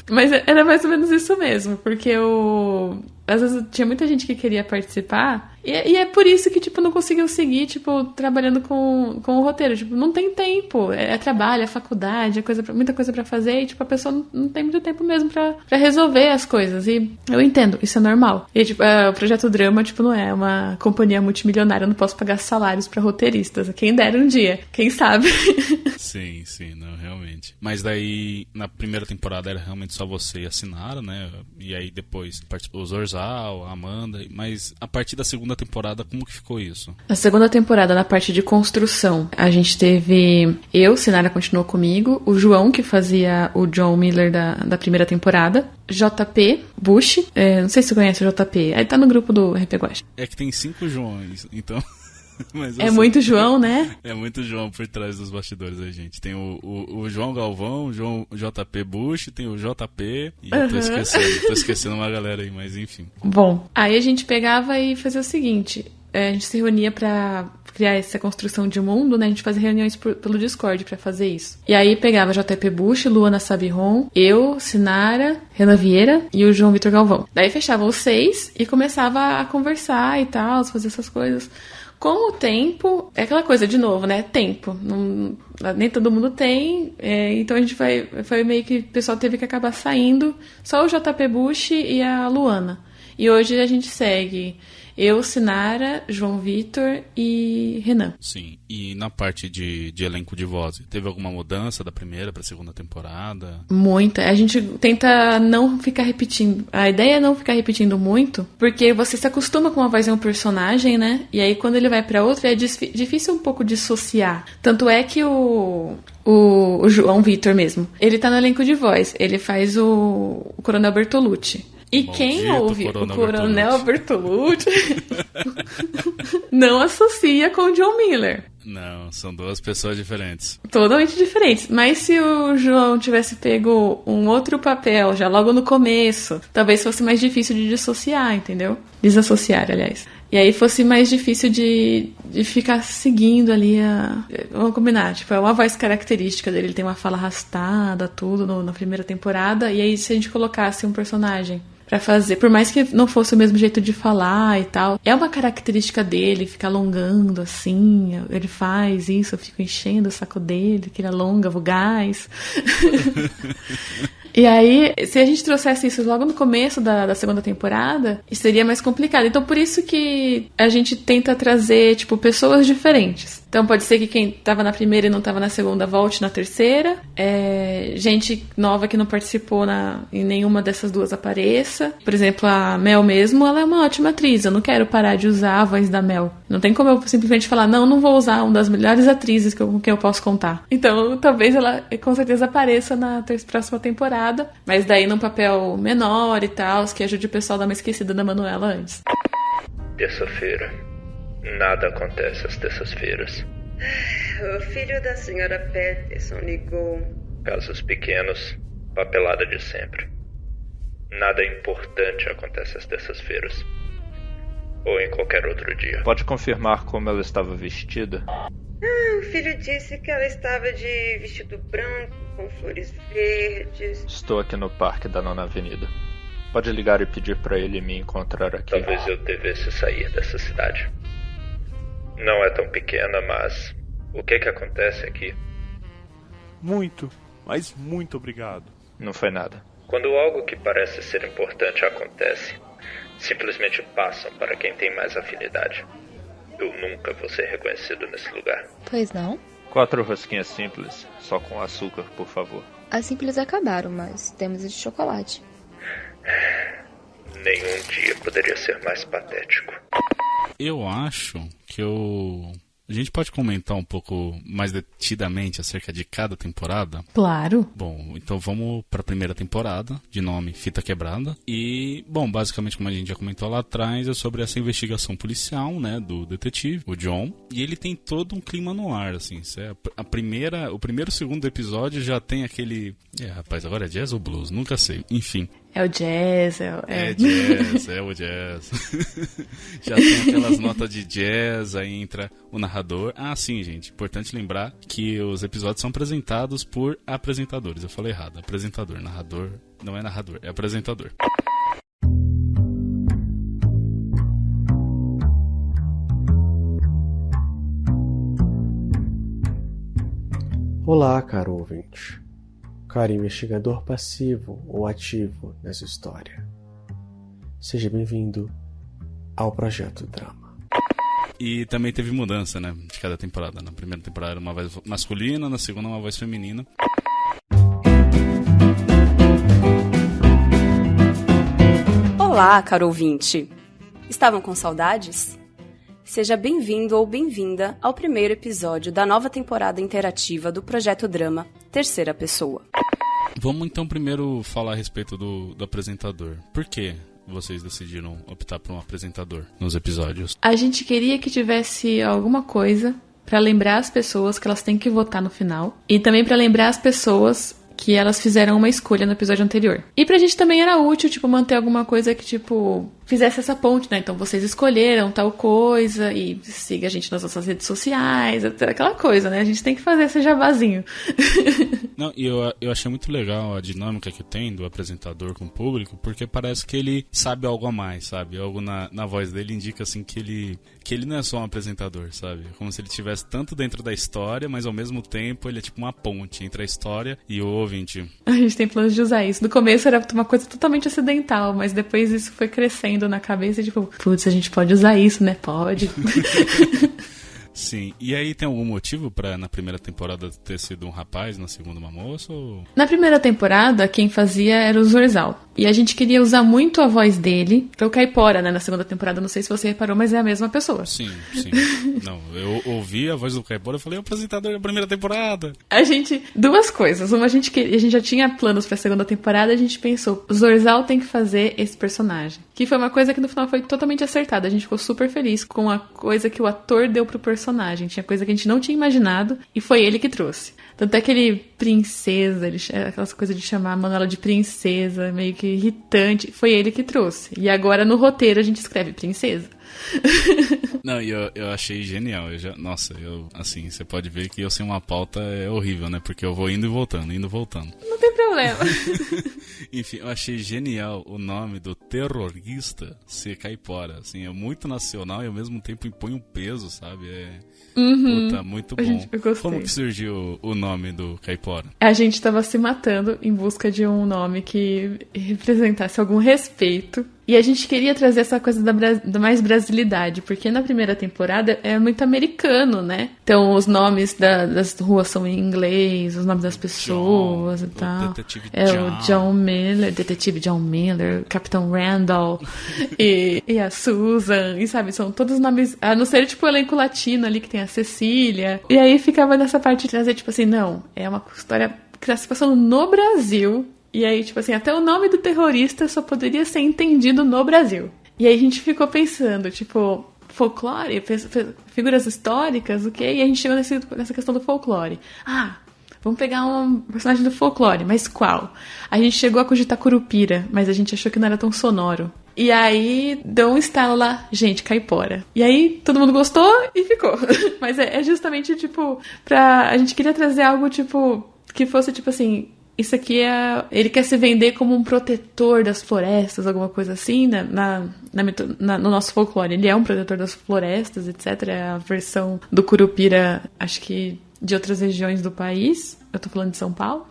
Mas era mais ou menos isso mesmo, porque às vezes tinha muita gente que queria participar, e é por isso que, tipo, não conseguiu seguir, tipo, trabalhando com o roteiro. Tipo, não tem tempo. É trabalho, é faculdade, muita coisa pra fazer, e, tipo, a pessoa não tem muito tempo mesmo pra resolver as coisas. E eu entendo, isso é normal. E, tipo, o Projeto Drama, tipo, não é uma companhia multimilionária, eu não posso pagar salários pra roteiristas. Quem dera um dia, quem sabe? Sim, não, realmente. Mas daí, na primeira temporada, era realmente só você e a Sinara, né? E aí depois participou o Zorzal, a Amanda. Mas a partir da segunda temporada, como que ficou isso? Na segunda temporada, na parte de construção, a gente teve Sinara continuou comigo, o João, que fazia o John Miller da primeira temporada, JP, Bush, não sei se você conhece o JP, aí tá no grupo do RP Guacha. É que tem 5 Joões, então... Mas, muito João, né? É muito João por trás dos bastidores aí, gente. Tem o João Galvão, o João JP Bush, tem o JP e eu tô esquecendo uma galera aí, mas enfim. Bom, aí a gente pegava e fazia o seguinte, a gente se reunia pra criar essa construção de mundo, né? A gente fazia reuniões pelo Discord pra fazer isso. E aí pegava JP Bush, Luana Sabiron, eu, Sinara, Renan Vieira e o João Vitor Galvão. Daí fechava os 6 e começava a conversar e tal, fazer essas coisas. Com o tempo, é aquela coisa, de novo, né? Tempo. Nem todo mundo tem, então a gente foi meio que o pessoal teve que acabar saindo. Só o JP Bush e a Luana. E hoje a gente segue eu, Sinara, João Vitor e Renan. Sim, e na parte de elenco de voz, teve alguma mudança da primeira pra segunda temporada? Muita. A gente tenta não ficar repetindo. A ideia é não ficar repetindo muito, porque você se acostuma com a voz de um personagem, né? E aí quando ele vai pra outra é difícil um pouco dissociar. Tanto é que o João Vitor mesmo, ele tá no elenco de voz. Ele faz o Coronel Bertolucci. E Maldito quem ouve o Coronel Bertolucci não associa com o John Miller. Não, são 2 pessoas diferentes. Totalmente diferentes. Mas se o João tivesse pego um outro papel já logo no começo, talvez fosse mais difícil de dissociar, entendeu? Desassociar, aliás. E aí fosse mais difícil de ficar seguindo ali Vamos combinar, tipo, é uma voz característica dele. Ele tem uma fala arrastada, tudo, na primeira temporada. E aí se a gente colocasse um personagem pra fazer, por mais que não fosse o mesmo jeito de falar e tal, é uma característica dele, ficar alongando assim, ele faz isso, eu fico enchendo o saco dele, que ele alonga vogais. E aí, se a gente trouxesse isso logo no começo da segunda temporada, seria mais complicado. Então, por isso que a gente tenta trazer, tipo, pessoas diferentes. Então, pode ser que quem tava na primeira e não tava na segunda volte na terceira. Gente nova que não participou em nenhuma dessas 2 apareça. Por exemplo, a Mel mesmo, ela é uma ótima atriz. Eu não quero parar de usar a voz da Mel. Não tem como eu simplesmente falar, não vou usar uma das melhores atrizes com quem eu posso contar. Então, talvez ela, com certeza, apareça na próxima temporada. Mas daí num papel menor e tal, que ajude o pessoal a dar uma esquecida da Manuela antes. Terça-feira. Nada acontece às terças-feiras. O filho da senhora Peterson ligou. Casos pequenos, papelada de sempre. Nada importante acontece às terças-feiras. Ou em qualquer outro dia. Pode confirmar como ela estava vestida? O filho disse que ela estava de vestido branco, com flores verdes. Estou aqui no parque da 9ª Avenida. Pode ligar e pedir para ele me encontrar aqui. Talvez eu devesse sair dessa cidade. Não é tão pequena, mas o que acontece aqui? Muito, mas muito obrigado. Não foi nada. Quando algo que parece ser importante acontece, simplesmente passam para quem tem mais afinidade. Eu nunca vou ser reconhecido nesse lugar. Pois não? 4 rosquinhas simples, só com açúcar, por favor. As simples acabaram, mas temos a de chocolate. Nenhum dia poderia ser mais patético. Eu acho que a gente pode comentar um pouco mais detidamente acerca de cada temporada? Claro. Bom, então vamos para a primeira temporada, de nome Fita Quebrada. E, bom, basicamente, como a gente já comentou lá atrás, é sobre essa investigação policial, né, do detetive, o John. E ele tem todo um clima no ar, assim. O primeiro e segundo episódio já tem aquele... rapaz, agora é jazz ou blues? Nunca sei. Enfim. É o jazz, É jazz, é o jazz. Já tem aquelas notas de jazz, aí entra o narrador. Ah, sim, gente, importante lembrar que os episódios são apresentados por apresentadores. Eu falei errado, apresentador, narrador, não é narrador, é apresentador. Olá, caro ouvinte. Caro investigador passivo ou ativo nessa história. Seja bem-vindo ao Projeto Drama. E também teve mudança, né, de cada temporada. Na primeira temporada era uma voz masculina, na segunda uma voz feminina. Olá, caro ouvinte. Estavam com saudades? Seja bem-vindo ou bem-vinda ao primeiro episódio da nova temporada interativa do Projeto Drama, Terceira Pessoa. Vamos então primeiro falar a respeito do apresentador. Por que vocês decidiram optar por um apresentador nos episódios? A gente queria que tivesse alguma coisa pra lembrar as pessoas que elas têm que votar no final. E também pra lembrar as pessoas que elas fizeram uma escolha no episódio anterior. E pra gente também era útil, manter alguma coisa que, fizesse essa ponte, né? Então vocês escolheram tal coisa e siga a gente nas nossas redes sociais, aquela coisa, né? A gente tem que fazer esse jabazinho. Não, e eu achei muito legal a dinâmica que tem do apresentador com o público, porque parece que ele sabe algo a mais, sabe? Algo na voz dele indica, assim, que ele não é só um apresentador, sabe? Como se ele estivesse tanto dentro da história, mas ao mesmo tempo ele é tipo uma ponte entre a história e o ouvinte. A gente tem planos de usar isso. No começo era uma coisa totalmente acidental, mas depois isso foi crescendo na cabeça e putz, a gente pode usar isso, né? Pode. Sim, e aí tem algum motivo pra na primeira temporada ter sido um rapaz, na segunda uma moça? Ou... Na primeira temporada, quem fazia era o Zorzal. E a gente queria usar muito a voz dele pra o Caipora, né? Na segunda temporada, não sei se você reparou, mas é a mesma pessoa. Sim. Não, eu ouvi a voz do Caipora e falei, o apresentador da primeira temporada. Duas coisas. Uma, a gente já tinha planos pra segunda temporada, a gente pensou, o Zorzal tem que fazer esse personagem. Que foi uma coisa que no final foi totalmente acertada. A gente ficou super feliz com a coisa que o ator deu pro personagem. Tinha coisa que a gente não tinha imaginado e foi ele que trouxe. Tanto é que ele, princesa, aquelas coisas de chamar a Manuela de princesa, meio que irritante, foi ele que trouxe. E agora no roteiro a gente escreve princesa. Não, e eu achei genial. Assim, você pode ver que eu sem uma pauta é horrível, né? Porque eu vou indo e voltando. Não tem problema. Enfim, eu achei genial o nome do terrorista ser Caipora. Assim, é muito nacional e ao mesmo tempo impõe um peso, sabe? Puta, muito bom. Eu gostei. Como que surgiu o nome do Caipora? A gente tava se matando em busca de um nome que representasse algum respeito. E a gente queria trazer essa coisa da mais brasilidade, porque na primeira temporada é muito americano, né? Então os nomes das ruas são em inglês, os nomes das pessoas e tal. O John Miller, Detetive John Miller, Capitão Randall e a Susan, e sabe, são todos nomes, a não ser o elenco latino ali que tem a Cecília. E aí ficava nessa parte de trazer, não, é uma história que tá se passando no Brasil. E aí, até o nome do terrorista só poderia ser entendido no Brasil. E aí a gente ficou pensando, folclore, figuras históricas, o quê? E a gente chegou nessa questão do folclore. Vamos pegar um personagem do folclore, mas qual? A gente chegou a cogitar Curupira, mas a gente achou que não era tão sonoro. E aí deu um estalo lá, gente, Caipora. E aí todo mundo gostou e ficou. Mas é justamente, a gente queria trazer algo, que fosse, isso aqui ele quer se vender como um protetor das florestas, alguma coisa assim, né? No nosso folclore. Ele é um protetor das florestas, etc. É a versão do Curupira, acho que de outras regiões do país. Eu tô falando de São Paulo.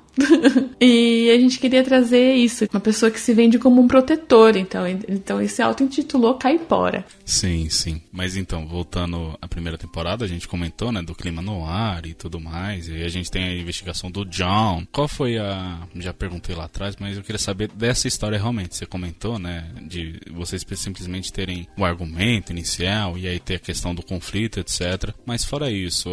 E a gente queria trazer isso, uma pessoa que se vende como um protetor, então ele se auto-intitulou Caipora. Sim. Mas então, voltando à primeira temporada, a gente comentou, né, do clima no ar e tudo mais, e a gente tem a investigação do John. Qual foi já perguntei lá atrás, mas eu queria saber dessa história realmente. Você comentou, né, de vocês simplesmente terem o argumento inicial e aí ter a questão do conflito, etc. Mas fora isso,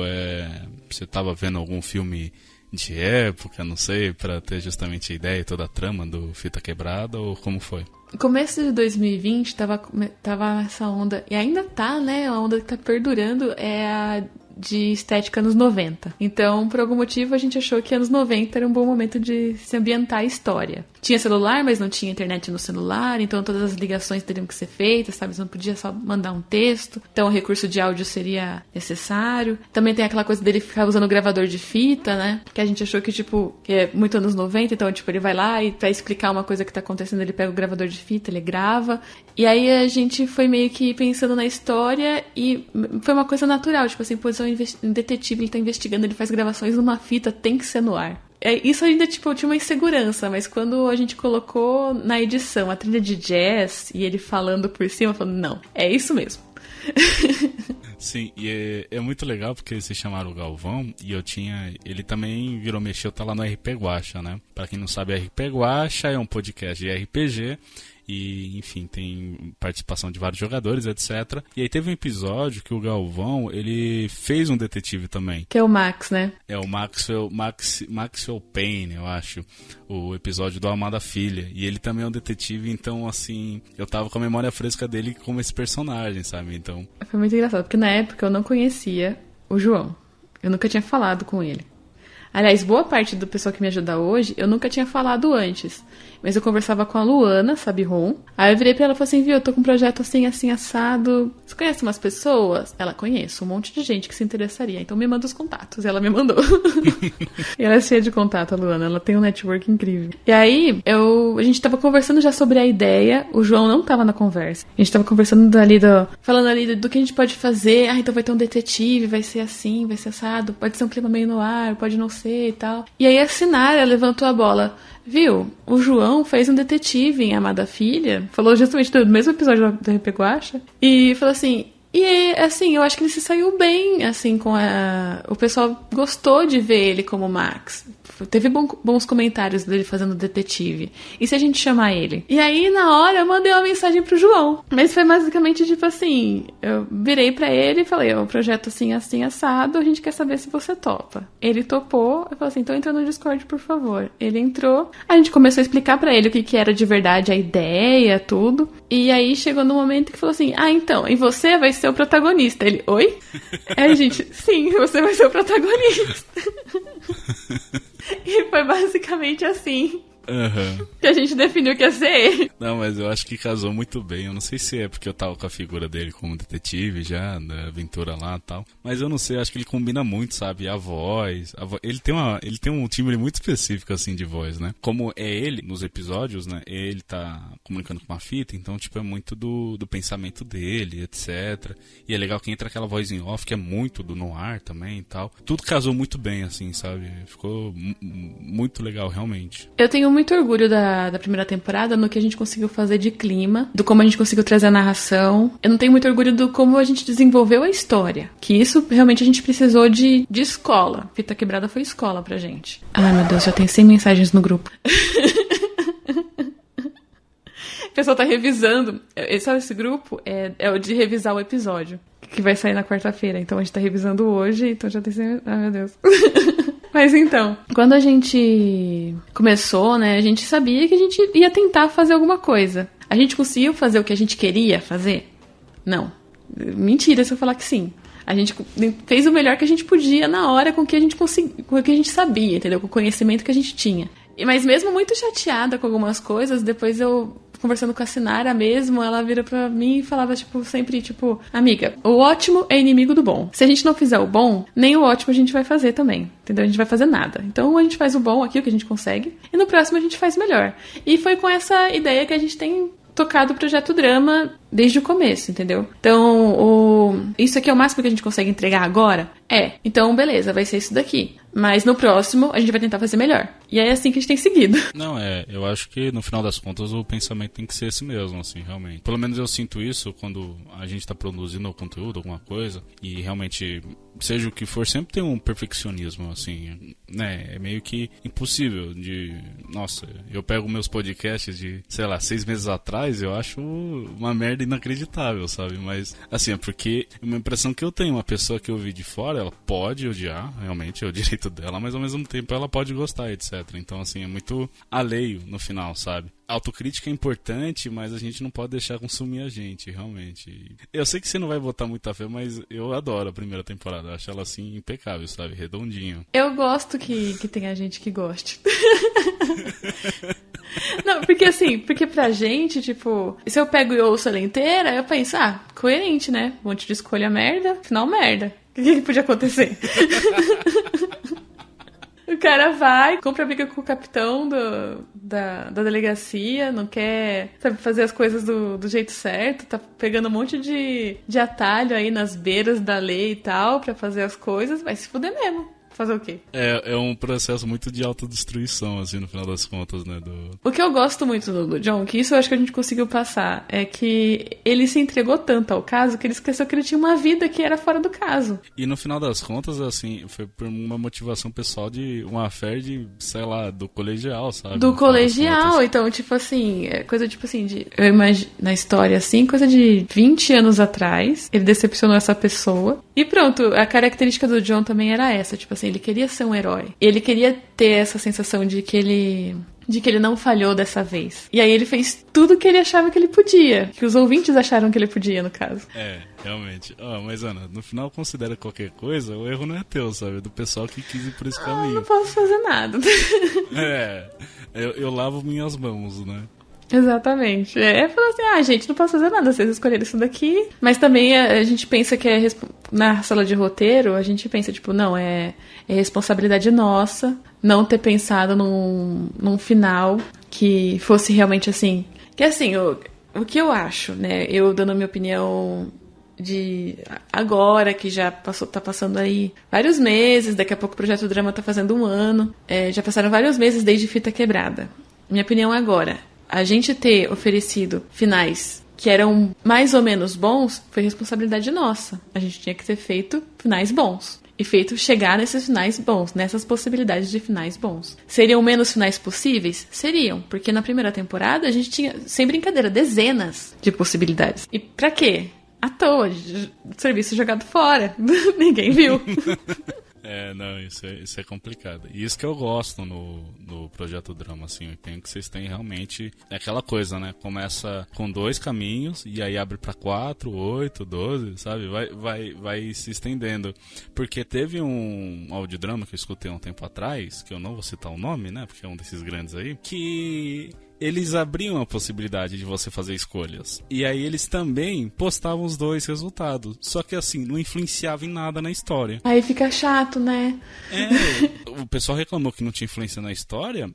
você estava vendo algum filme de época, não sei, pra ter justamente a ideia e toda a trama do Fita Quebrada, ou como foi? No começo de 2020 tava essa onda, e ainda tá, né, a onda que tá perdurando é a de estética anos 90. Então, por algum motivo, a gente achou que anos 90 era um bom momento de se ambientar a história. Tinha celular, mas não tinha internet no celular, então todas as ligações teriam que ser feitas, sabe? Você não podia só mandar um texto, então o recurso de áudio seria necessário. Também tem aquela coisa dele ficar usando o gravador de fita, né? Que a gente achou que, que é muito anos 90, então, ele vai lá e pra explicar uma coisa que tá acontecendo, ele pega o gravador de fita, ele grava. E aí a gente foi meio que pensando na história e foi uma coisa natural, um detetive, ele tá investigando, ele faz gravações numa fita, tem que ser no ar. Isso ainda, eu tinha uma insegurança, mas quando a gente colocou na edição a trilha de jazz e ele falando por cima, eu falei, não, é isso mesmo. Sim, e é muito legal porque eles se chamaram o Galvão e ele também mexeu, tá lá no RP Guacha, né? Pra quem não sabe, RP Guacha é um podcast de RPG. E, enfim, tem participação de vários jogadores, etc. E aí teve um episódio que o Galvão, ele fez um detetive também. Que é o Max, né? É o Maxwell Payne, eu acho. O episódio do Amada Filha. E ele também é um detetive, então, assim, eu tava com a memória fresca dele como esse personagem, sabe? Então... Foi muito engraçado, porque na época eu não conhecia o João. Eu nunca tinha falado com ele. Aliás, boa parte do pessoal que me ajuda hoje, eu nunca tinha falado antes. Mas eu conversava com a Luana, Sabiron. Aí eu virei pra ela e falei assim, viu, eu tô com um projeto assim, assado. Você conhece umas pessoas? Ela, conhece, um monte de gente que se interessaria. Então me manda os contatos. E ela me mandou. E ela é cheia de contato, a Luana. Ela tem um network incrível. E aí, a gente tava conversando já sobre a ideia. O João não tava na conversa. A gente tava conversando falando ali do que a gente pode fazer. Então vai ter um detetive, vai ser assim, vai ser assado. Pode ser um clima meio no ar, pode não ser e tal. E aí a Sinara levantou a bola. Viu, o João fez um detetive em Amada Filha, falou justamente do mesmo episódio do RP Guacha, e falou assim, eu acho que ele se saiu bem, assim, o pessoal gostou de ver ele como Max. Teve bons comentários dele fazendo detetive. E se a gente chamar ele? E aí, na hora, eu mandei uma mensagem pro João. Mas foi basicamente eu virei pra ele e falei, o projeto assim, assado, a gente quer saber se você topa. Ele topou, eu falei assim, então entra no Discord, por favor. Ele entrou, a gente começou a explicar pra ele o que era de verdade a ideia, tudo. E aí, chegou no momento que falou assim, então, e você vai ser o protagonista. Ele, oi? Aí a gente, sim, você vai ser o protagonista. E foi basicamente assim. Que a gente definiu que ia ser ele. Não, mas eu acho que casou muito bem. Eu não sei se é porque eu tava com a figura dele como detetive já, da aventura lá e tal. Mas eu não sei, acho que ele combina muito, sabe? A voz. Ele tem um timbre muito específico, assim, de voz, né? Como é ele, nos episódios, né? Ele tá comunicando com uma fita, então, é muito do pensamento dele, etc. E é legal que entra aquela voz em off, que é muito do noir também e tal. Tudo casou muito bem, assim, sabe? Ficou muito legal, realmente. Eu tenho muito orgulho da primeira temporada no que a gente conseguiu fazer de clima, do como a gente conseguiu trazer a narração. Eu não tenho muito orgulho do como a gente desenvolveu a história, que isso realmente a gente precisou de escola. Fita Quebrada foi escola pra gente. Ai, meu Deus, já tem 100 mensagens no grupo. O pessoal tá revisando. Esse grupo é o de revisar o episódio, que vai sair na quarta-feira. Então a gente tá revisando hoje, então já tem 100... Ai, meu Deus. Mas então, quando a gente começou, né, a gente sabia que a gente ia tentar fazer alguma coisa. A gente conseguiu fazer o que a gente queria fazer? Não. Mentira se eu falar que sim. A gente fez o melhor que a gente podia na hora com o que a gente conseguia, com o que a gente sabia, entendeu? Com o conhecimento que a gente tinha. Mas mesmo muito chateada com algumas coisas, depois eu... conversando com a Sinara mesmo, ela vira pra mim e falava, sempre, amiga, o ótimo é inimigo do bom. Se a gente não fizer o bom, nem o ótimo a gente vai fazer também, entendeu? A gente vai fazer nada. Então a gente faz o bom aqui, o que a gente consegue, e no próximo a gente faz melhor. E foi com essa ideia que a gente tem tocado o Projeto Drama desde o começo, entendeu? Então, isso aqui é o máximo que a gente consegue entregar agora? Então beleza, vai ser isso daqui. Mas no próximo, a gente vai tentar fazer melhor. E é assim que a gente tem seguido. Não, eu acho que no final das contas o pensamento tem que ser esse mesmo, assim, realmente. Pelo menos eu sinto isso quando a gente tá produzindo conteúdo, alguma coisa, e realmente, seja o que for, sempre tem um perfeccionismo, assim, né? É meio que impossível de... Nossa, eu pego meus podcasts de, sei lá, 6 meses atrás, eu acho uma merda inacreditável, sabe? Mas, assim, é porque é uma impressão que eu tenho. Uma pessoa que eu vi de fora, ela pode odiar, realmente, é o direito dela, mas ao mesmo tempo ela pode gostar, etc. Então, assim, é muito alheio no final, sabe? Autocrítica é importante, mas a gente não pode deixar consumir a gente, realmente. Eu sei que você não vai botar muita fé, mas eu adoro a primeira temporada. Eu acho ela, assim, impecável, sabe? Redondinho. Eu gosto que tenha gente que goste. Não, porque pra gente, tipo, se eu pego e ouço ela inteira, eu penso, coerente, né? Um monte de escolha merda, final merda. O que podia acontecer? O cara vai, compra briga com o capitão da delegacia, não quer, sabe, fazer as coisas do jeito certo, tá pegando um monte de atalho aí nas beiras da lei e tal pra fazer as coisas, vai se fuder mesmo. Fazer o quê? É um processo muito de autodestruição, assim, no final das contas, né? O que eu gosto muito do John, que isso eu acho que a gente conseguiu passar, é que ele se entregou tanto ao caso que ele esqueceu que ele tinha uma vida que era fora do caso. E no final das contas, assim, foi por uma motivação pessoal de uma fé de, sei lá, do colegial, sabe? Do colegial, então, tipo assim, é coisa tipo assim, eu imagino, na história, assim, coisa de 20 anos atrás, ele decepcionou essa pessoa. E pronto, a característica do John também era essa, tipo assim, ele queria ser um herói. Ele queria ter essa sensação de que ele não falhou dessa vez. E aí ele fez tudo que ele achava que ele podia. Que os ouvintes acharam que ele podia, no caso. Realmente. Mas, Ana, no final considera qualquer coisa, o erro não é teu, sabe? É do pessoal que quis ir por esse caminho. Não posso fazer nada. Eu lavo minhas mãos, né? Exatamente. Falou assim, gente, não posso fazer nada, vocês escolheram isso daqui. Mas também a gente pensa que na sala de roteiro, a gente pensa, tipo, não, é responsabilidade nossa não ter pensado num final que fosse realmente assim. Que assim, o que eu acho, né, eu dando a minha opinião de agora, que já tá passando aí vários meses, daqui a pouco o Projeto Drama tá fazendo 1 ano, já passaram vários meses desde Fita Quebrada. Minha opinião agora, a gente ter oferecido finais que eram mais ou menos bons foi responsabilidade nossa. A gente tinha que ter feito finais bons. E feito chegar nesses finais bons, nessas possibilidades de finais bons. Seriam menos finais possíveis? Seriam, porque na primeira temporada a gente tinha, sem brincadeira, dezenas de possibilidades. E pra quê? À toa, serviço jogado fora. Ninguém viu. Não, isso é complicado. E isso que eu gosto no Projeto Drama, assim, o empenho que vocês têm realmente é aquela coisa, né? Começa com 2 caminhos e aí abre pra 4, 8, 12, sabe? Vai se estendendo. Porque teve um audiodrama que eu escutei um tempo atrás, que eu não vou citar o nome, né? Porque é um desses grandes aí, que eles abriam a possibilidade de você fazer escolhas. E aí eles também postavam os 2 resultados. Só que assim, não influenciava em nada na história. Aí fica chato, né? O pessoal reclamou que não tinha influência na história.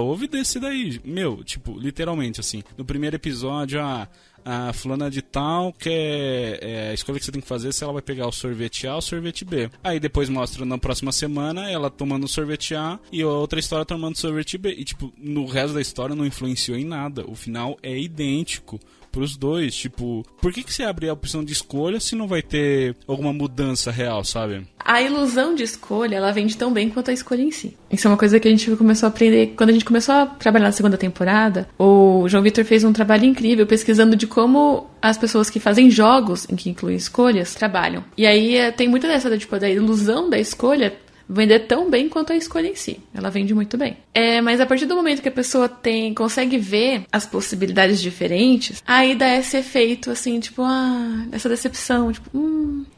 Ouve desse daí. Meu, tipo, literalmente assim, no primeiro episódio, a fulana de tal, que é a escolha que você tem que fazer se ela vai pegar o sorvete A ou o sorvete B. Aí depois mostra na próxima semana ela tomando o sorvete A e a outra história tomando o sorvete B. E tipo, no resto da história não influenciou em nada. O final é idêntico pros 2, tipo, por que você abre a opção de escolha se não vai ter alguma mudança real, sabe? A ilusão de escolha, ela vende tão bem quanto a escolha em si. Isso é uma coisa que a gente começou a aprender quando a gente começou a trabalhar na segunda temporada. O João Vitor fez um trabalho incrível pesquisando de como as pessoas que fazem jogos, em que incluem escolhas, trabalham. E aí tem muita dessa, tipo, da ilusão da escolha vender tão bem quanto a escolha em si. Ela vende muito bem. Mas a partir do momento que a pessoa consegue ver as possibilidades diferentes, aí dá esse efeito, assim, tipo, essa decepção, tipo,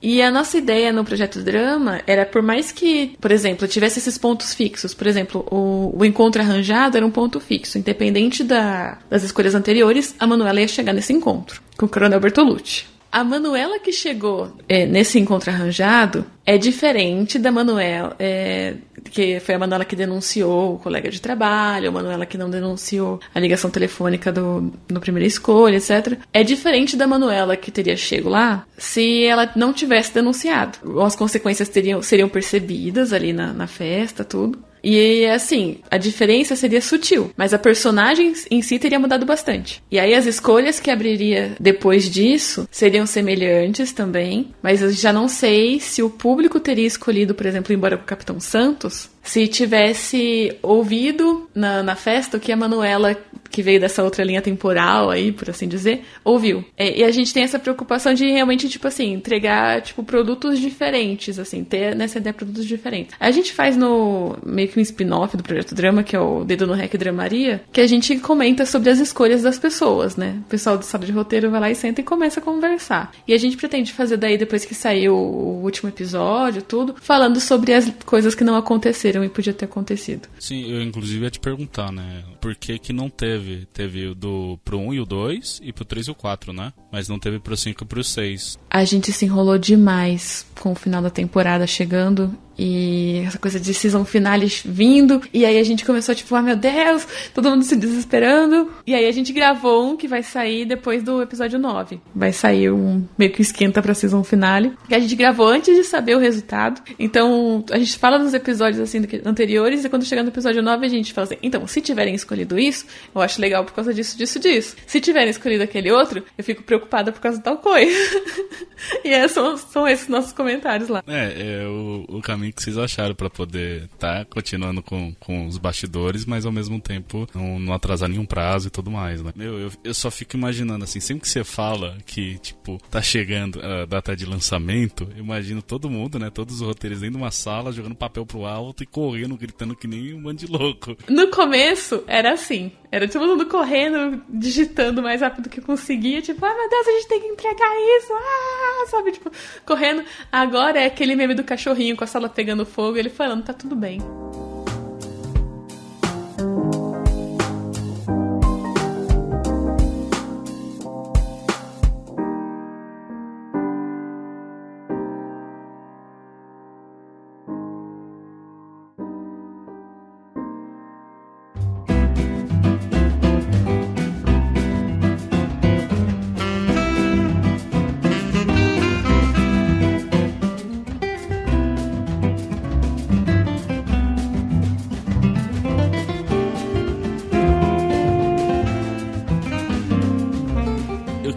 E a nossa ideia no Projeto Drama era, por mais que, por exemplo, tivesse esses pontos fixos, por exemplo, o encontro arranjado era um ponto fixo, independente das escolhas anteriores, a Manuela ia chegar nesse encontro com o Coronel Bertolucci. A Manuela que chegou nesse encontro arranjado é diferente da Manuela, que foi a Manuela que denunciou o colega de trabalho, a Manuela que não denunciou a ligação telefônica no Primeira Escolha, etc. É diferente da Manuela que teria chego lá se ela não tivesse denunciado. As consequências seriam percebidas ali na festa, tudo. E assim, a diferença seria sutil, mas a personagem em si teria mudado bastante. E aí as escolhas que abriria depois disso seriam semelhantes também, mas eu já não sei se o público teria escolhido, por exemplo, ir embora com o Capitão Santos, se tivesse ouvido na festa o que a Manuela, que veio dessa outra linha temporal aí, por assim dizer, ouviu. E a gente tem essa preocupação de realmente, tipo assim, entregar, tipo, produtos diferentes, assim, ter nessa ideia produtos diferentes. A gente faz meio que um spin-off do Projeto Drama, que é o Dedo no Rec Dramaria, que a gente comenta sobre as escolhas das pessoas, né? O pessoal do sala de roteiro vai lá e senta e começa a conversar. E a gente pretende fazer daí, depois que saiu o último episódio, tudo, falando sobre as coisas que não aconteceram e podia ter acontecido. Sim, eu inclusive ia te perguntar, né? Por que não teve? Teve pro 1 e o 2 e pro 3 e o 4, né? Mas não teve pro 5 e pro 6. A gente se enrolou demais com o final da temporada chegando e essa coisa de season finale vindo, e aí a gente começou tipo, meu Deus, todo mundo se desesperando, e aí a gente gravou um que vai sair depois do episódio 9. Vai sair meio que esquenta pra season finale, que a gente gravou antes de saber o resultado. Então, a gente fala dos episódios assim anteriores, e quando chegar no episódio 9 a gente fala assim, então, se tiverem escolhido isso, eu acho legal por causa disso. Se tiverem escolhido aquele outro, eu fico preocupada por causa de tal coisa. E são esses nossos comentários lá. É o caminho que vocês acharam pra poder continuando com os bastidores, mas ao mesmo tempo não atrasar nenhum prazo e tudo mais, né? Eu só fico imaginando assim, sempre que você fala que, tipo, tá chegando a data de lançamento, eu imagino todo mundo, né? Todos os roteiros dentro de uma sala, jogando papel pro alto e correndo, gritando que nem um bando de louco. No começo, era assim. Era todo mundo correndo, digitando o mais rápido que conseguia, tipo, meu Deus, a gente tem que entregar isso, sabe, tipo, correndo. Agora é aquele meme do cachorrinho com a sala pegando fogo, ele falando, tá tudo bem.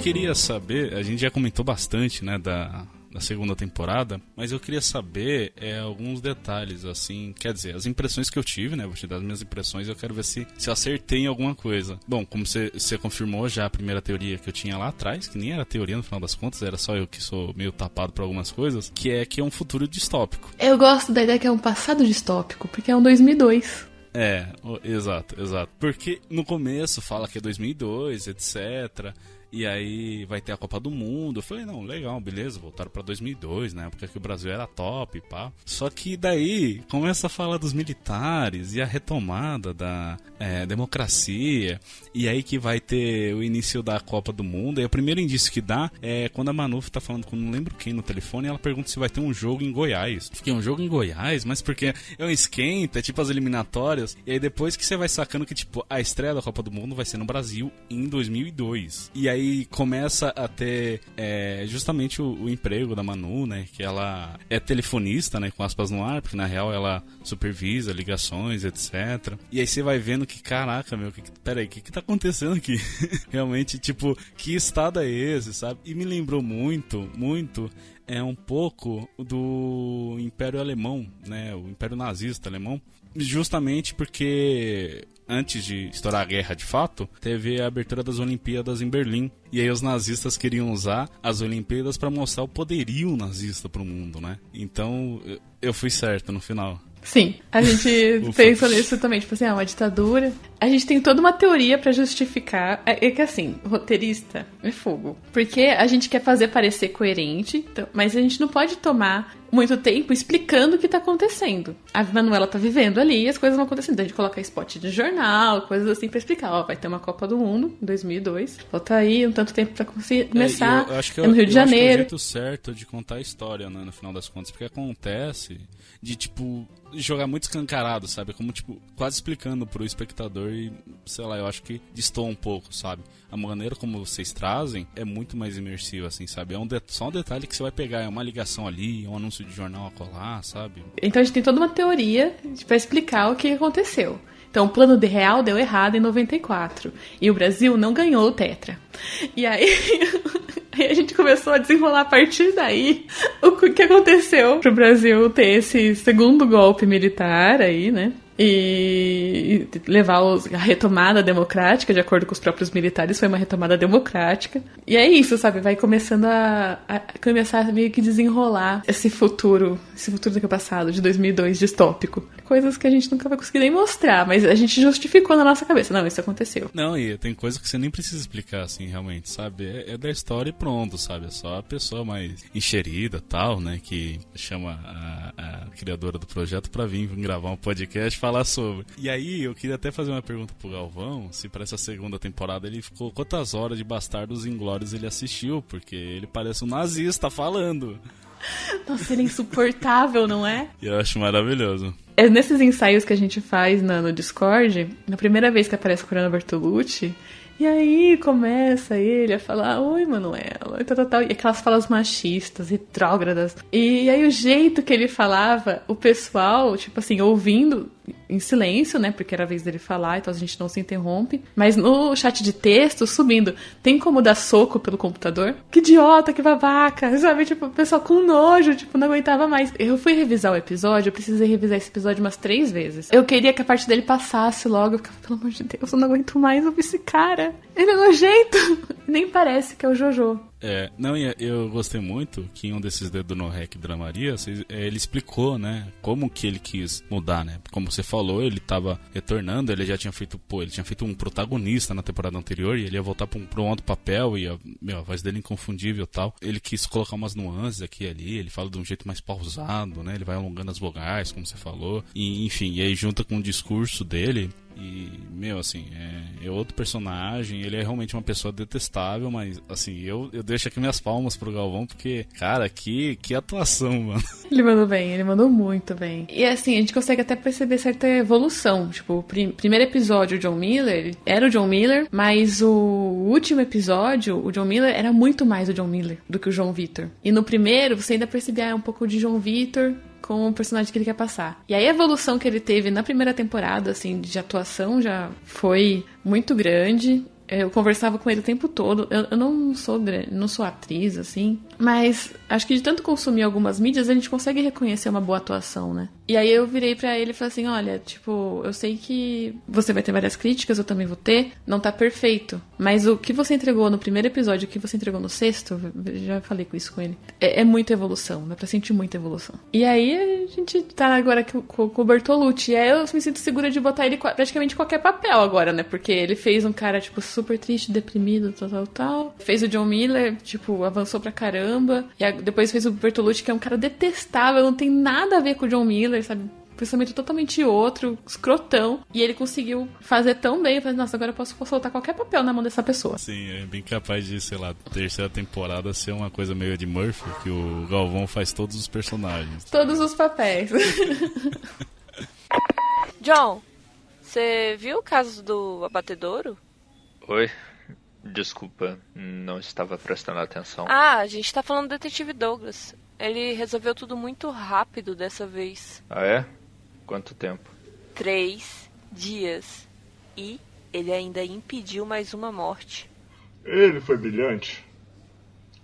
Queria saber, a gente já comentou bastante, né, da segunda temporada, mas eu queria saber alguns detalhes, assim, quer dizer, as impressões que eu tive, né, vou te dar as minhas impressões, eu quero ver se eu acertei em alguma coisa. Bom, como você confirmou já a primeira teoria que eu tinha lá atrás, que nem era teoria no final das contas, era só eu que sou meio tapado por algumas coisas, que é um futuro distópico. Eu gosto da ideia que é um passado distópico, porque é um 2002. Exato. Porque no começo fala que é 2002, etc., e aí vai ter a Copa do Mundo. Eu falei, não, legal, beleza, voltaram pra 2002, né, porque o Brasil era top, pá. Só que daí começa a falar dos militares e a retomada da democracia, e aí que vai ter o início da Copa do Mundo. E o primeiro indício que dá é quando a Manu tá falando com não lembro quem no telefone, e ela pergunta se vai ter um jogo em Goiás. Fiquei, um jogo em Goiás? Mas porque é um esquenta, é tipo as eliminatórias. E aí depois que você vai sacando que, tipo, a estreia da Copa do Mundo vai ser no Brasil em 2002. E aí começa a ter justamente o emprego da Manu, né? Que ela é telefonista, né? Com aspas no ar, porque na real ela supervisa ligações, etc. E aí você vai vendo que, caraca, meu, peraí, o que tá acontecendo aqui? Realmente, tipo, que estado é esse, sabe? E me lembrou muito um pouco do Império Alemão, né? O Império Nazista Alemão. Justamente porque antes de estourar a guerra de fato, teve a abertura das Olimpíadas em Berlim. E aí os nazistas queriam usar as Olimpíadas para mostrar o poderio nazista pro mundo, né? Então eu fui certo no final. Sim, a gente pensa nisso também, tipo assim, uma ditadura. A gente tem toda uma teoria pra justificar. É que assim, roteirista é fogo. Porque a gente quer fazer parecer coerente, mas a gente não pode tomar muito tempo explicando o que tá acontecendo. A Manuela tá vivendo ali e as coisas vão acontecendo. A gente coloca spot de jornal, coisas assim pra explicar. Ó, vai ter uma Copa do Mundo em 2002. Falta aí um tanto tempo pra começar. Eu acho que no Rio de Janeiro. Acho que é o jeito certo de contar a história, né, no final das contas. Porque acontece de, tipo, jogar muito escancarado, sabe? Como, tipo, quase explicando pro espectador e, sei lá, eu acho que destoa um pouco, sabe? A maneira como vocês trazem é muito mais imersiva, assim, sabe? É só um detalhe que você vai pegar, é uma ligação ali, é um anúncio de jornal a colar, sabe? Então a gente tem toda uma teoria pra explicar o que aconteceu. Então o plano de real deu errado em 94 e o Brasil não ganhou o Tetra. E aí... Aí a gente começou a desenrolar a partir daí o que aconteceu pro Brasil ter esse segundo golpe militar aí, né? E levar a retomada democrática, de acordo com os próprios militares, foi uma retomada democrática. E é isso, sabe? Vai começando a começar a meio que desenrolar esse futuro do passado, de 2002, distópico. Coisas que a gente nunca vai conseguir nem mostrar, mas a gente justificou na nossa cabeça. Não, isso aconteceu. Não, e tem coisa que você nem precisa explicar, assim, realmente, sabe? É da história e pronto, sabe? É só a pessoa mais enxerida, tal, né? Que chama a criadora do projeto pra vir gravar um podcast e falar sobre. E aí, eu queria até fazer uma pergunta pro Galvão, se pra essa segunda temporada ele ficou... Quantas horas de Bastardos Inglórios ele assistiu? Porque ele parece um nazista falando. Nossa, ele é insuportável, não é? Eu acho maravilhoso. É nesses ensaios que a gente faz no Discord, na primeira vez que aparece o Coronel Bertolucci, e aí começa ele a falar, oi, Manuela, e tal, e aquelas falas machistas, retrógradas. E aí o jeito que ele falava, o pessoal, tipo assim, ouvindo em silêncio, né, porque era a vez dele falar, então a gente não se interrompe, mas no chat de texto, subindo, tem como dar soco pelo computador? Que idiota, que babaca, sabe, tipo, o pessoal com nojo, tipo, não aguentava mais. Eu fui revisar o episódio, eu precisei revisar esse episódio umas 3 vezes. Eu queria que a parte dele passasse logo, eu ficava, pelo amor de Deus, eu não aguento mais ouvir esse cara. Ele é nojento, nem parece que é o Jojo. Não, eu gostei muito que em um desses dedos no Rec Dramaria, ele explicou, né, como que ele quis mudar, né, como você falou, ele tava retornando, ele já tinha feito, ele tinha feito um protagonista na temporada anterior e ele ia voltar pra um outro papel e a voz dele é inconfundível e tal. Ele quis colocar umas nuances aqui e ali, ele fala de um jeito mais pausado, né, ele vai alongando as vogais, como você falou, e enfim, e aí junta com o discurso dele. E, assim, é outro personagem, ele é realmente uma pessoa detestável, mas, assim, eu deixo aqui minhas palmas pro Galvão, porque, cara, que atuação, mano. Ele mandou bem, ele mandou muito bem. E, assim, a gente consegue até perceber certa evolução. Tipo, o primeiro episódio, o John Miller, era o John Miller, mas o último episódio, o John Miller era muito mais o John Miller do que o João Vitor. E no primeiro, você ainda percebia um pouco de João Vitor com o personagem que ele quer passar. E aí a evolução que ele teve na primeira temporada, assim, de atuação já foi muito grande. Eu conversava com ele o tempo todo. Eu não sou atriz, assim, mas acho que de tanto consumir algumas mídias, a gente consegue reconhecer uma boa atuação, né? E aí eu virei pra ele e falei assim, olha, tipo, eu sei que você vai ter várias críticas, eu também vou ter, não tá perfeito, mas o que você entregou no primeiro episódio, o que você entregou no sexto, já falei com isso com ele, é muita evolução, dá pra sentir muita evolução. E aí a gente tá agora com o Bertolucci, e aí eu me sinto segura de botar ele praticamente em qualquer papel agora, né? Porque ele fez um cara, tipo, super triste, deprimido, tal. Fez o John Miller, tipo, avançou pra caramba. E depois fez o Bertolucci, que é um cara detestável, não tem nada a ver com o John Miller, sabe? Pensamento totalmente outro, escrotão. E ele conseguiu fazer tão bem. Eu falei, nossa, agora eu posso soltar qualquer papel na mão dessa pessoa. Sim, é bem capaz de, sei lá, terceira temporada ser uma coisa meio de Murphy, que o Galvão faz todos os personagens. Todos os papéis. John, você viu o caso do abatedouro? Oi? Desculpa, não estava prestando atenção. A gente tá falando do detetive Douglas. Ele resolveu tudo muito rápido dessa vez. Ah, é? Quanto tempo? 3 dias. E ele ainda impediu mais uma morte. Ele foi brilhante.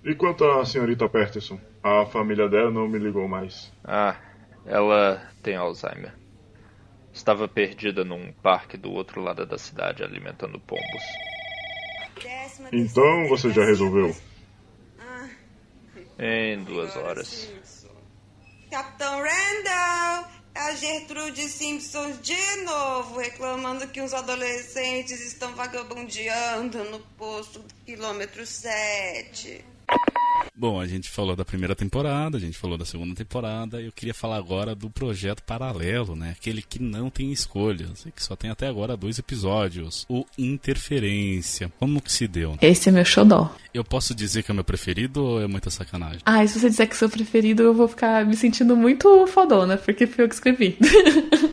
E quanto à senhorita Peterson? A família dela não me ligou mais. Ela tem Alzheimer. Estava perdida num parque do outro lado da cidade, alimentando pombos. Então você já resolveu? Em 2 horas. Capitão Randall! A Gertrude Simpson de novo, reclamando que uns adolescentes estão vagabundeando no posto do quilômetro 7. Bom, a gente falou da primeira temporada, a gente falou da segunda temporada, eu queria falar agora do projeto paralelo, né? Aquele que não tem escolhas, que só tem até agora 2 episódios, o Interferência. Como que se deu? Esse é meu xodó. Eu posso dizer que é o meu preferido ou é muita sacanagem? E se você disser que é seu preferido, eu vou ficar me sentindo muito fodona, porque foi eu que escrevi.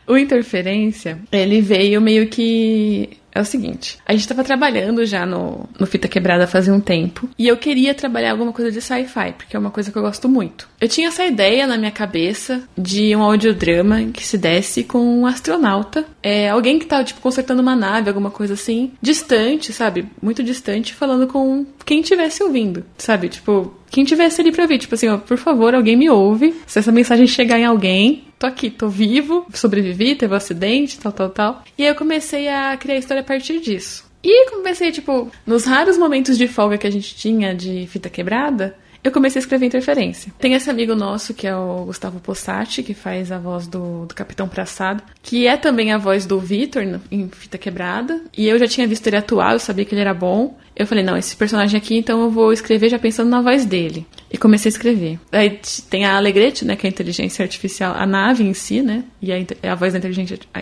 O Interferência, ele veio meio que... É o seguinte, a gente tava trabalhando já no Fita Quebrada fazia um tempo, e eu queria trabalhar alguma coisa de sci-fi, porque é uma coisa que eu gosto muito. Eu tinha essa ideia na minha cabeça de um audiodrama que se desse com um astronauta, alguém que tava, tipo, consertando uma nave, alguma coisa assim, distante, sabe? Muito distante, falando com quem estivesse ouvindo, sabe? Tipo, quem tivesse ali pra ouvir, tipo assim, ó, por favor, alguém me ouve, se essa mensagem chegar em alguém... Tô aqui, tô vivo, sobrevivi, teve um acidente, tal. E aí eu comecei a criar a história a partir disso. E comecei, tipo, nos raros momentos de folga que a gente tinha de Fita Quebrada, eu comecei a escrever Interferência. Tem esse amigo nosso, que é o Gustavo Possati, que faz a voz do Capitão Praçado, que é também a voz do Vitor em Fita Quebrada. E eu já tinha visto ele atuar, eu sabia que ele era bom. Eu falei, não, esse personagem aqui, então eu vou escrever já pensando na voz dele. E comecei a escrever. Aí tem a Alegrete, né, que é a inteligência artificial, a nave em si, né, e a voz da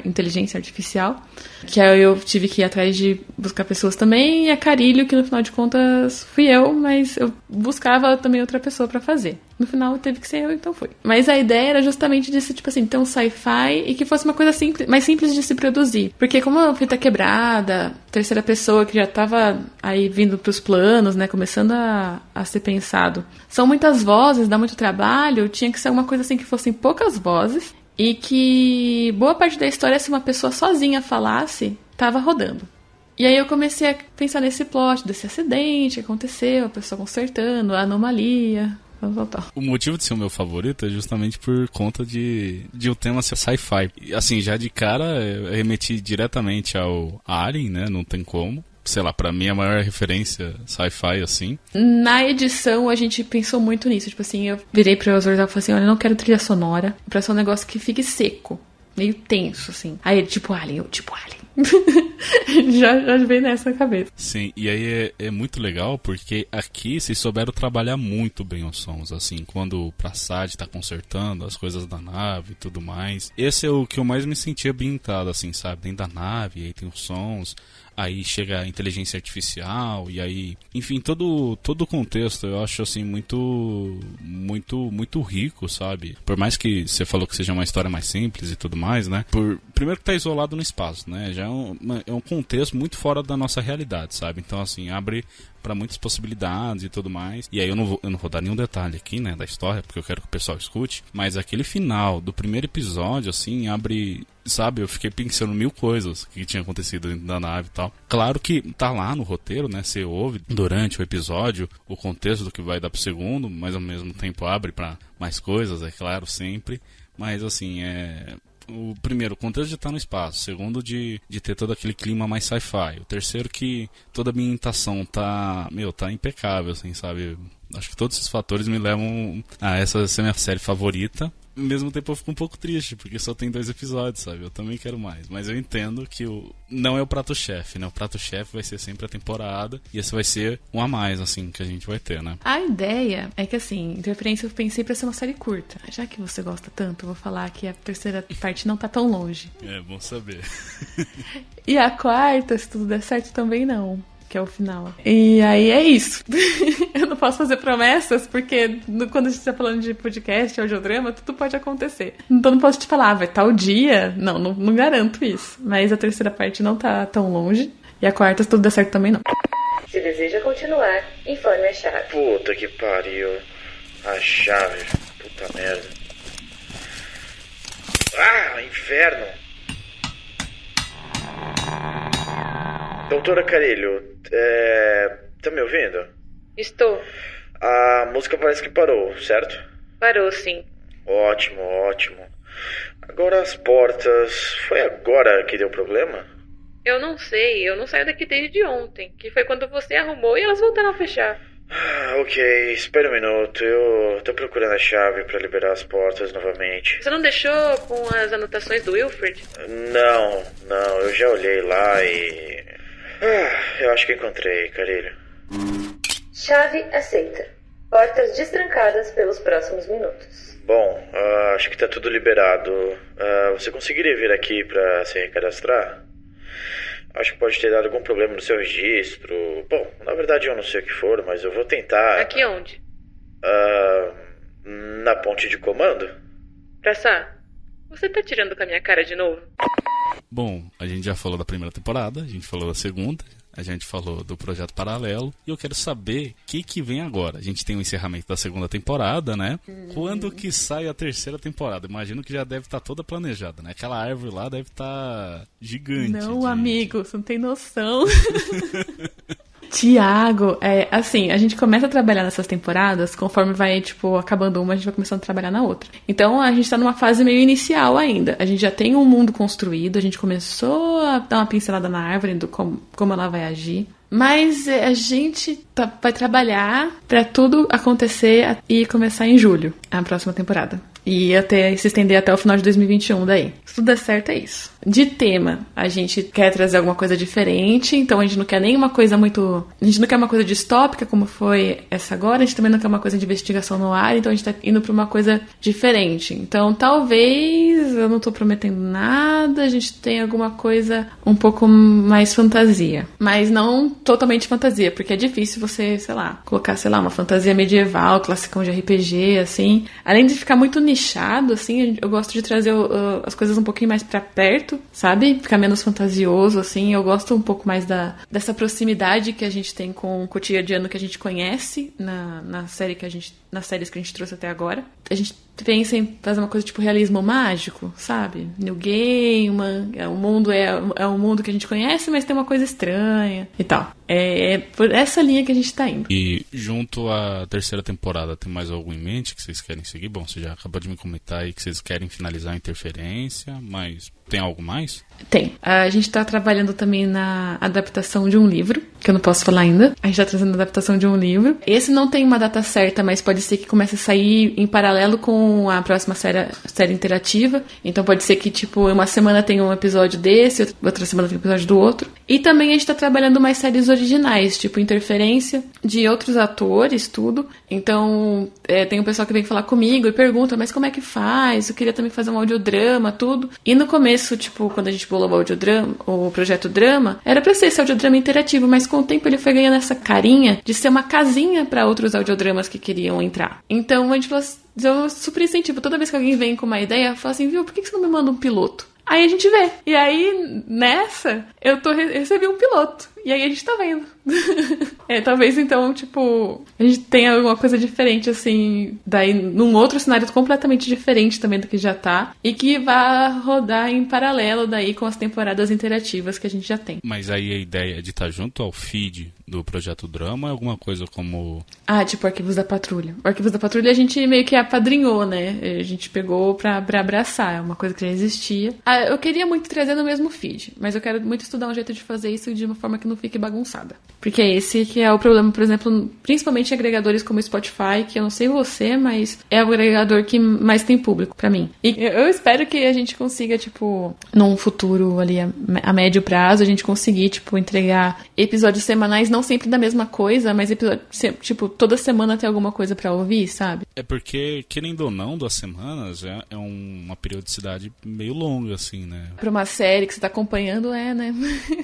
inteligência artificial, que aí eu tive que ir atrás de buscar pessoas também, e a Carilho, que no final de contas fui eu, mas eu buscava também outra pessoa pra fazer. No final teve que ser eu, então foi. Mas a ideia era justamente de ser, tipo assim, ter um sci-fi e que fosse uma coisa simples, mais simples de se produzir. Porque como a Fita Quebrada, terceira pessoa que já tava aí vindo pros planos, né, começando a ser pensado. São muitas vozes, dá muito trabalho, tinha que ser uma coisa assim que fossem poucas vozes e que boa parte da história, se uma pessoa sozinha falasse, tava rodando. E aí eu comecei a pensar nesse plot, desse acidente que aconteceu, a pessoa consertando, a anomalia... O motivo de ser o meu favorito é justamente por conta de o tema ser sci-fi. Assim, já de cara, eu remeti diretamente ao Alien, né? Não tem como. Sei lá, pra mim a maior referência sci-fi, assim. Na edição, a gente pensou muito nisso. Tipo assim, eu virei pra Zorzal e falei assim, olha, eu não quero trilha sonora. Pra ser um negócio que fique seco. Meio tenso, assim. Aí ele, tipo Alien. já veio nessa cabeça. Sim, e aí é muito legal porque aqui vocês souberam trabalhar muito bem os sons, assim, quando o Praçad tá consertando as coisas da nave e tudo mais. Esse é o que eu mais me senti ambientado, assim, sabe? Dentro da nave, aí tem os sons, aí chega a inteligência artificial, e aí, enfim, todo o contexto eu acho, assim, muito rico, sabe? Por mais que você falou que seja uma história mais simples e tudo mais, né? Primeiro que tá isolado no espaço, né? Já é um contexto muito fora da nossa realidade, sabe? Então, assim, abre para muitas possibilidades e tudo mais. E aí eu não vou dar nenhum detalhe aqui, né, da história, porque eu quero que o pessoal escute, mas aquele final do primeiro episódio, assim, abre, sabe, eu fiquei pensando mil coisas que tinha acontecido dentro da nave e tal. Claro que tá lá no roteiro, né, você ouve durante o episódio o contexto do que vai dar pro segundo, mas ao mesmo tempo abre para mais coisas, é claro, sempre. Mas, assim, o primeiro, o contexto de estar no espaço. O segundo, de ter todo aquele clima mais sci-fi. O terceiro, que toda a ambientação tá impecável, assim, sabe? Acho que todos esses fatores me levam a essa ser minha série favorita. Ao mesmo tempo eu fico um pouco triste, porque só tem 2 episódios, sabe? Eu também quero mais. Mas eu entendo que não é o prato-chefe, né? O prato-chefe vai ser sempre a temporada. E esse vai ser um a mais, assim, que a gente vai ter, né? A ideia é que, assim, Interferência eu pensei pra ser uma série curta. Já que você gosta tanto, eu vou falar que a terceira parte não tá tão longe. É, bom saber. E a quarta, se tudo der certo, também não. Que é o final. E aí é isso. Eu não posso fazer promessas, porque quando a gente tá falando de podcast, audiodrama, tudo pode acontecer. Então não posso te falar, vai tal dia. Não garanto isso. Mas a terceira parte não tá tão longe. E a quarta, se tudo der certo, também não. Se deseja continuar, informe a chave. Puta que pariu. A chave. Puta merda. Ah, inferno. Doutora Carilho, tá me ouvindo? Estou. A música parece que parou, certo? Parou, sim. Ótimo. Agora as portas... Foi agora que deu problema? Eu não sei, eu não saio daqui desde ontem, que foi quando você arrumou e elas voltaram a fechar. Ok, espera um minuto. Eu tô procurando a chave pra liberar as portas novamente. Você não deixou com as anotações do Wilfred? Não, eu já olhei lá e... eu acho que encontrei, Carilho. Chave aceita. Portas destrancadas pelos próximos minutos. Bom, acho que tá tudo liberado. Você conseguiria vir aqui pra se recadastrar? Acho que pode ter dado algum problema no seu registro. Bom, na verdade eu não sei o que for, mas eu vou tentar... Aqui onde? Na ponte de comando. Praça, você tá tirando com a minha cara de novo? Bom, a gente já falou da primeira temporada, a gente falou da segunda, a gente falou do projeto paralelo, e eu quero saber o que vem agora. A gente tem o encerramento da segunda temporada, né? Quando que sai a terceira temporada? Imagino que já deve estar toda planejada, né? Aquela árvore lá deve estar gigante. Não, amigo, você não tem noção. Tiago, assim, a gente começa a trabalhar nessas temporadas, conforme vai, tipo, acabando uma, a gente vai começando a trabalhar na outra. Então, a gente tá numa fase meio inicial ainda. A gente já tem um mundo construído, a gente começou a dar uma pincelada na árvore do como ela vai agir. Mas a gente vai trabalhar pra tudo acontecer e começar em julho, a próxima temporada. E até se estender até o final de 2021 daí. Se tudo der certo, é isso. De tema, a gente quer trazer alguma coisa diferente, então a gente não quer nenhuma coisa muito... A gente não quer uma coisa distópica, como foi essa agora, a gente também não quer uma coisa de investigação no ar, então a gente tá indo pra uma coisa diferente. Então talvez, eu não tô prometendo nada, a gente tenha alguma coisa um pouco mais fantasia. Mas não totalmente fantasia, porque é difícil você, sei lá, colocar, sei lá, uma fantasia medieval, classicão de RPG, assim. Além de ficar muito nichado, assim, eu gosto de trazer as coisas um pouquinho mais pra perto, sabe? Ficar menos fantasioso, assim. Eu gosto um pouco mais dessa proximidade que a gente tem com o cotidiano que a gente conhece nas séries que a gente trouxe até agora. A gente pensa em fazer uma coisa tipo realismo mágico, sabe? New Gaiman, o mundo é um mundo que a gente conhece, mas tem uma coisa estranha e tal. É por essa linha que a gente tá indo. E junto à terceira temporada, tem mais algo em mente que vocês querem seguir? Bom, você já acabou de me comentar aí que vocês querem finalizar a Interferência, mas tem algo mais? Tem. A gente tá trabalhando também na adaptação de um livro, que eu não posso falar ainda. A gente tá trazendo a adaptação de um livro. Esse não tem uma data certa, mas pode ser que comece a sair em paralelo com a próxima série interativa. Então pode ser que, tipo, uma semana tem um episódio desse, outra semana tem um episódio do outro. E também a gente tá trabalhando mais séries originais, tipo Interferência, de outros atores, tudo. Então, tem um pessoal que vem falar comigo e pergunta, mas como é que faz? Eu queria também fazer um audiodrama, tudo. E no começo, tipo, quando a gente bolou o audiodrama, o projeto Drama, era pra ser esse audiodrama interativo, mas com o tempo ele foi ganhando essa carinha de ser uma casinha pra outros audiodramas que queriam entrar. Então, a gente falou assim, eu super incentivo, toda vez que alguém vem com uma ideia, eu falo assim, viu, por que você não me manda um piloto? Aí a gente vê. E aí, nessa, eu recebi um piloto. E aí a gente tá vendo. Talvez então, tipo, a gente tenha alguma coisa diferente, assim, daí num outro cenário completamente diferente também do que já tá. E que vá rodar em paralelo daí com as temporadas interativas que a gente já tem. Mas aí a ideia é de estar junto ao feed do Projeto Drama, é alguma coisa como... tipo Arquivos da Patrulha. O Arquivos da Patrulha a gente meio que apadrinhou, né? A gente pegou pra abraçar, é uma coisa que já existia. Eu queria muito trazer no mesmo feed, mas eu quero muito estudar um jeito de fazer isso de uma forma que não fique bagunçada. Porque é esse que é o problema, por exemplo, principalmente em agregadores como o Spotify, que eu não sei você, mas é o agregador que mais tem público pra mim. E eu espero que a gente consiga, tipo, num futuro ali a médio prazo, a gente conseguir, tipo, entregar episódios semanais, não sempre da mesma coisa, mas episódios, tipo, toda semana ter alguma coisa pra ouvir, sabe? É porque, querendo ou não, 2 semanas é uma periodicidade meio longa, assim, né? Pra uma série que você tá acompanhando, né?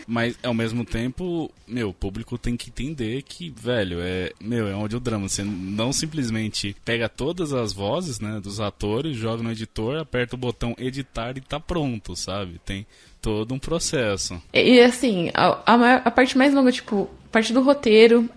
Mas, ao mesmo tempo, o público tem que entender que, velho, é um audiodrama. Você não simplesmente pega todas as vozes, né, dos atores, joga no editor, aperta o botão editar e tá pronto, sabe? Tem todo um processo. E assim, a parte mais longa, tipo, parte do roteiro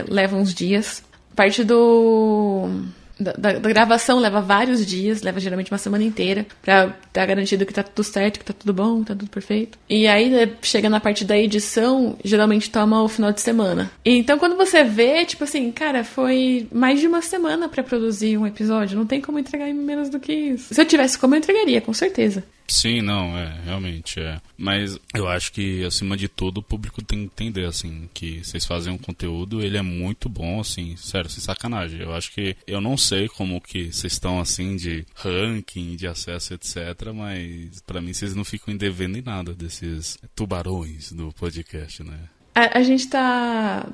leva uns dias, parte da gravação leva vários dias, leva geralmente uma semana inteira pra tá garantido que tá tudo certo, que tá tudo bom, tá tudo perfeito. E aí, né, chega na parte da edição, geralmente toma o final de semana. E então, quando você vê, tipo assim, cara, foi mais de uma semana pra produzir um episódio. Não tem como entregar em menos do que isso. Se eu tivesse como, eu entregaria, com certeza. Sim, não, realmente é. Mas eu acho que, acima de tudo, o público tem que entender, assim, que vocês fazem um conteúdo, ele é muito bom, assim, sério, sem sacanagem. Eu acho que, eu não sei como que vocês estão, assim, de ranking, de acesso, etc, mas pra mim vocês não ficam devendo em nada desses tubarões do podcast, né? A gente tá,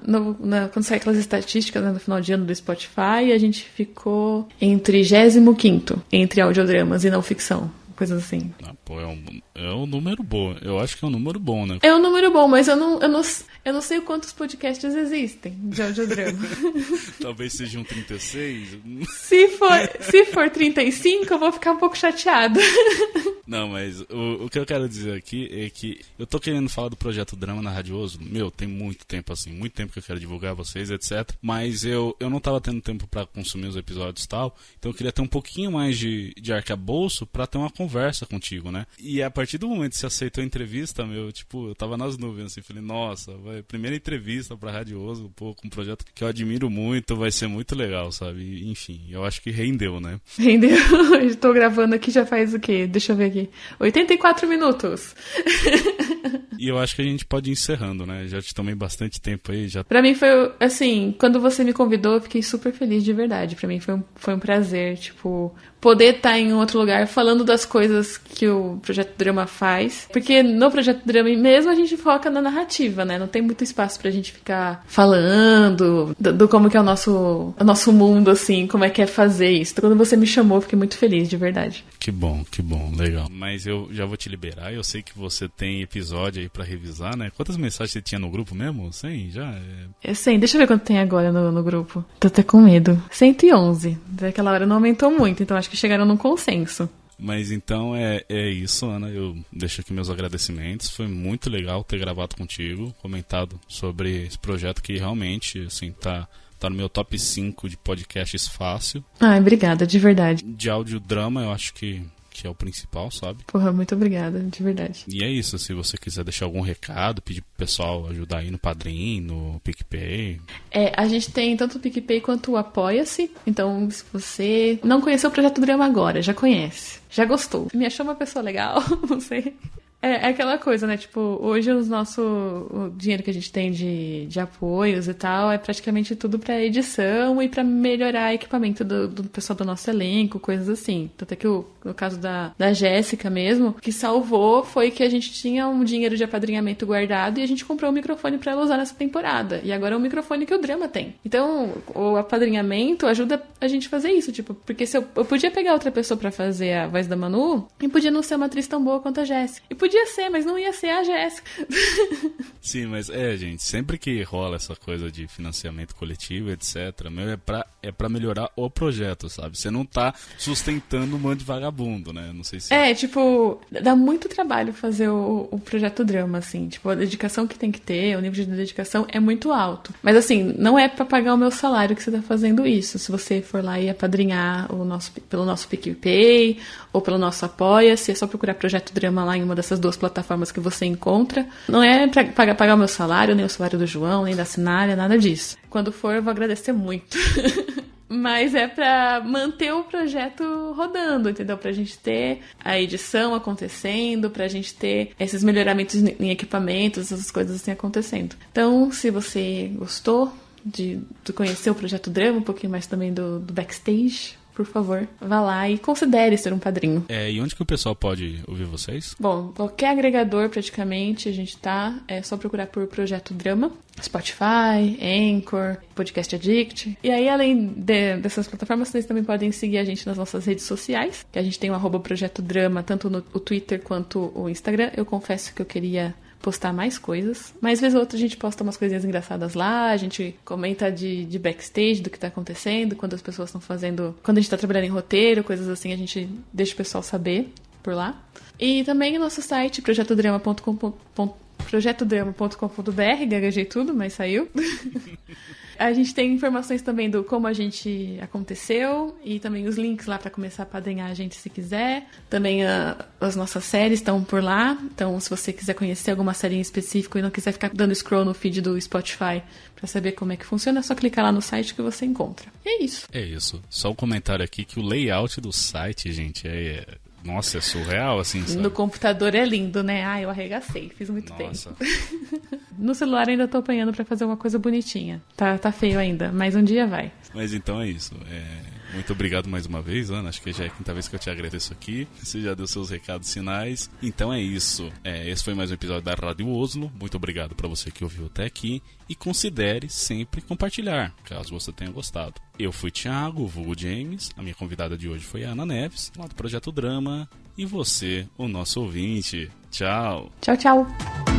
quando sai aquelas estatísticas, né, no final de ano do Spotify, a gente ficou em 35º entre audiodramas e não ficção. Coisas assim. Pô, é um número bom. Eu acho que é um número bom, né? É um número bom, mas eu não sei quantos podcasts existem de audiodrama. Talvez sejam 36. Se for 35, eu vou ficar um pouco chateada. Não, mas o que eu quero dizer aqui é que eu tô querendo falar do projeto Drama na Radioso. Meu, tem muito tempo assim, muito tempo que eu quero divulgar vocês, etc. Mas eu não tava tendo tempo pra consumir os episódios e tal. Então eu queria ter um pouquinho mais de arcabouço pra ter uma conversa contigo, né? E a partir do momento que você aceitou a entrevista, meu, tipo, eu tava nas nuvens, assim, falei, nossa, primeira entrevista pra Radioso, pô, com um projeto que eu admiro muito, vai ser muito legal, sabe? E, enfim, eu acho que rendeu, né? Rendeu. Estou gravando aqui já faz o quê? Deixa eu ver aqui. 84 minutos. E eu acho que a gente pode ir encerrando, né? Já te tomei bastante tempo aí. Pra mim foi, assim, quando você me convidou, eu fiquei super feliz de verdade. Pra mim foi um prazer, tipo, poder estar em outro lugar falando das coisas que o Projeto Drama faz. Porque no Projeto Drama mesmo a gente foca na narrativa, né? Não tem muito espaço pra gente ficar falando do como que é o nosso mundo, assim, como é que é fazer isso. Então, quando você me chamou, eu fiquei muito feliz, de verdade. Que bom, legal. Mas eu já vou te liberar, eu sei que você tem episódio aí pra revisar, né? Quantas mensagens você tinha no grupo mesmo? 100 já? É 100, deixa eu ver quanto tem agora no grupo. Tô até com medo. 111. Daquela hora não aumentou muito, então acho que chegaram num consenso. Mas então é isso, Ana. Eu deixo aqui meus agradecimentos. Foi muito legal ter gravado contigo, comentado sobre esse projeto que realmente, assim, tá no meu top 5 de podcasts fácil. Ai, obrigada, de verdade. De audiodrama, eu acho que é o principal, sabe? Porra, muito obrigada, de verdade. E é isso, se você quiser deixar algum recado, pedir pro pessoal ajudar aí no Padrim, no PicPay. A gente tem tanto o PicPay quanto o Apoia-se. Então, se você não conheceu o Projeto Drama agora, já conhece, já gostou, me achou uma pessoa legal, não sei. É aquela coisa, né? Tipo, hoje o dinheiro que a gente tem de apoios e tal é praticamente tudo pra edição e pra melhorar o equipamento do pessoal do nosso elenco, coisas assim. Tanto é que no caso da Jéssica mesmo, o que salvou foi que a gente tinha um dinheiro de apadrinhamento guardado e a gente comprou um microfone pra ela usar nessa temporada. E agora é um microfone que o Drama tem. Então, o apadrinhamento ajuda a gente a fazer isso, tipo, porque se eu podia pegar outra pessoa pra fazer a voz da Manu e podia não ser uma atriz tão boa quanto a Jéssica. E podia ser, mas não ia ser a Jéssica. Sim, mas gente, sempre que rola essa coisa de financiamento coletivo, etc, meu, é pra melhorar o projeto, sabe? Você não tá sustentando um monte de vagabundo, né? Não sei se... tipo, dá muito trabalho fazer o Projeto Drama, assim. Tipo, a dedicação que tem que ter, o nível de dedicação é muito alto. Mas, assim, não é pra pagar o meu salário que você tá fazendo isso. Se você for lá e apadrinhar pelo nosso PicPay ou pelo nosso Apoia-se, é só procurar Projeto Drama lá em uma dessas duas plataformas que você encontra. Não é pra pagar o meu salário, nem o salário do João, nem da Sinária, nada disso. Quando for, eu vou agradecer muito. Mas é pra manter o projeto rodando, entendeu? Pra gente ter a edição acontecendo, pra gente ter esses melhoramentos em equipamentos, essas coisas assim acontecendo. Então, se você gostou de conhecer o Projeto Drama, um pouquinho mais também do backstage, por favor, vá lá e considere ser um padrinho. E onde que o pessoal pode ouvir vocês? Bom, qualquer agregador praticamente a gente tá, é só procurar por Projeto Drama, Spotify, Anchor, Podcast Addict. E aí, além dessas plataformas, vocês também podem seguir a gente nas nossas redes sociais, que a gente tem o @Projeto Drama, tanto no Twitter quanto o Instagram. Eu confesso que eu queria postar mais coisas, mas vez ou outra a gente posta umas coisinhas engraçadas lá, a gente comenta de backstage do que tá acontecendo, quando as pessoas estão fazendo, quando a gente tá trabalhando em roteiro, coisas assim, a gente deixa o pessoal saber por lá. E também o nosso site, projetodrama.com.br, gaguejei tudo, mas saiu. A gente tem informações também do como a gente aconteceu e também os links lá pra começar a padrinhar a gente se quiser. Também as nossas séries estão por lá. Então, se você quiser conhecer alguma série em específico e não quiser ficar dando scroll no feed do Spotify pra saber como é que funciona, é só clicar lá no site que você encontra. E é isso. É isso. Só um comentário aqui que o layout do site, gente, nossa, é surreal, assim, sabe? No computador é lindo, né? Ah, eu arregacei, fiz muito bem. No celular ainda tô apanhando pra fazer uma coisa bonitinha. Tá feio ainda, mas um dia vai. Mas então é isso. Muito obrigado mais uma vez, Ana. Acho que já é a quinta vez que eu te agradeço aqui. Você já deu seus recados finais. Então é isso. Esse foi mais um episódio da Rádio Oslo. Muito obrigado pra você que ouviu até aqui. E considere sempre compartilhar, caso você tenha gostado. Eu fui Thiago, o vulgo James. A minha convidada de hoje foi a Ana Neves, lá do Projeto Drama. E você, o nosso ouvinte. Tchau. Tchau, tchau.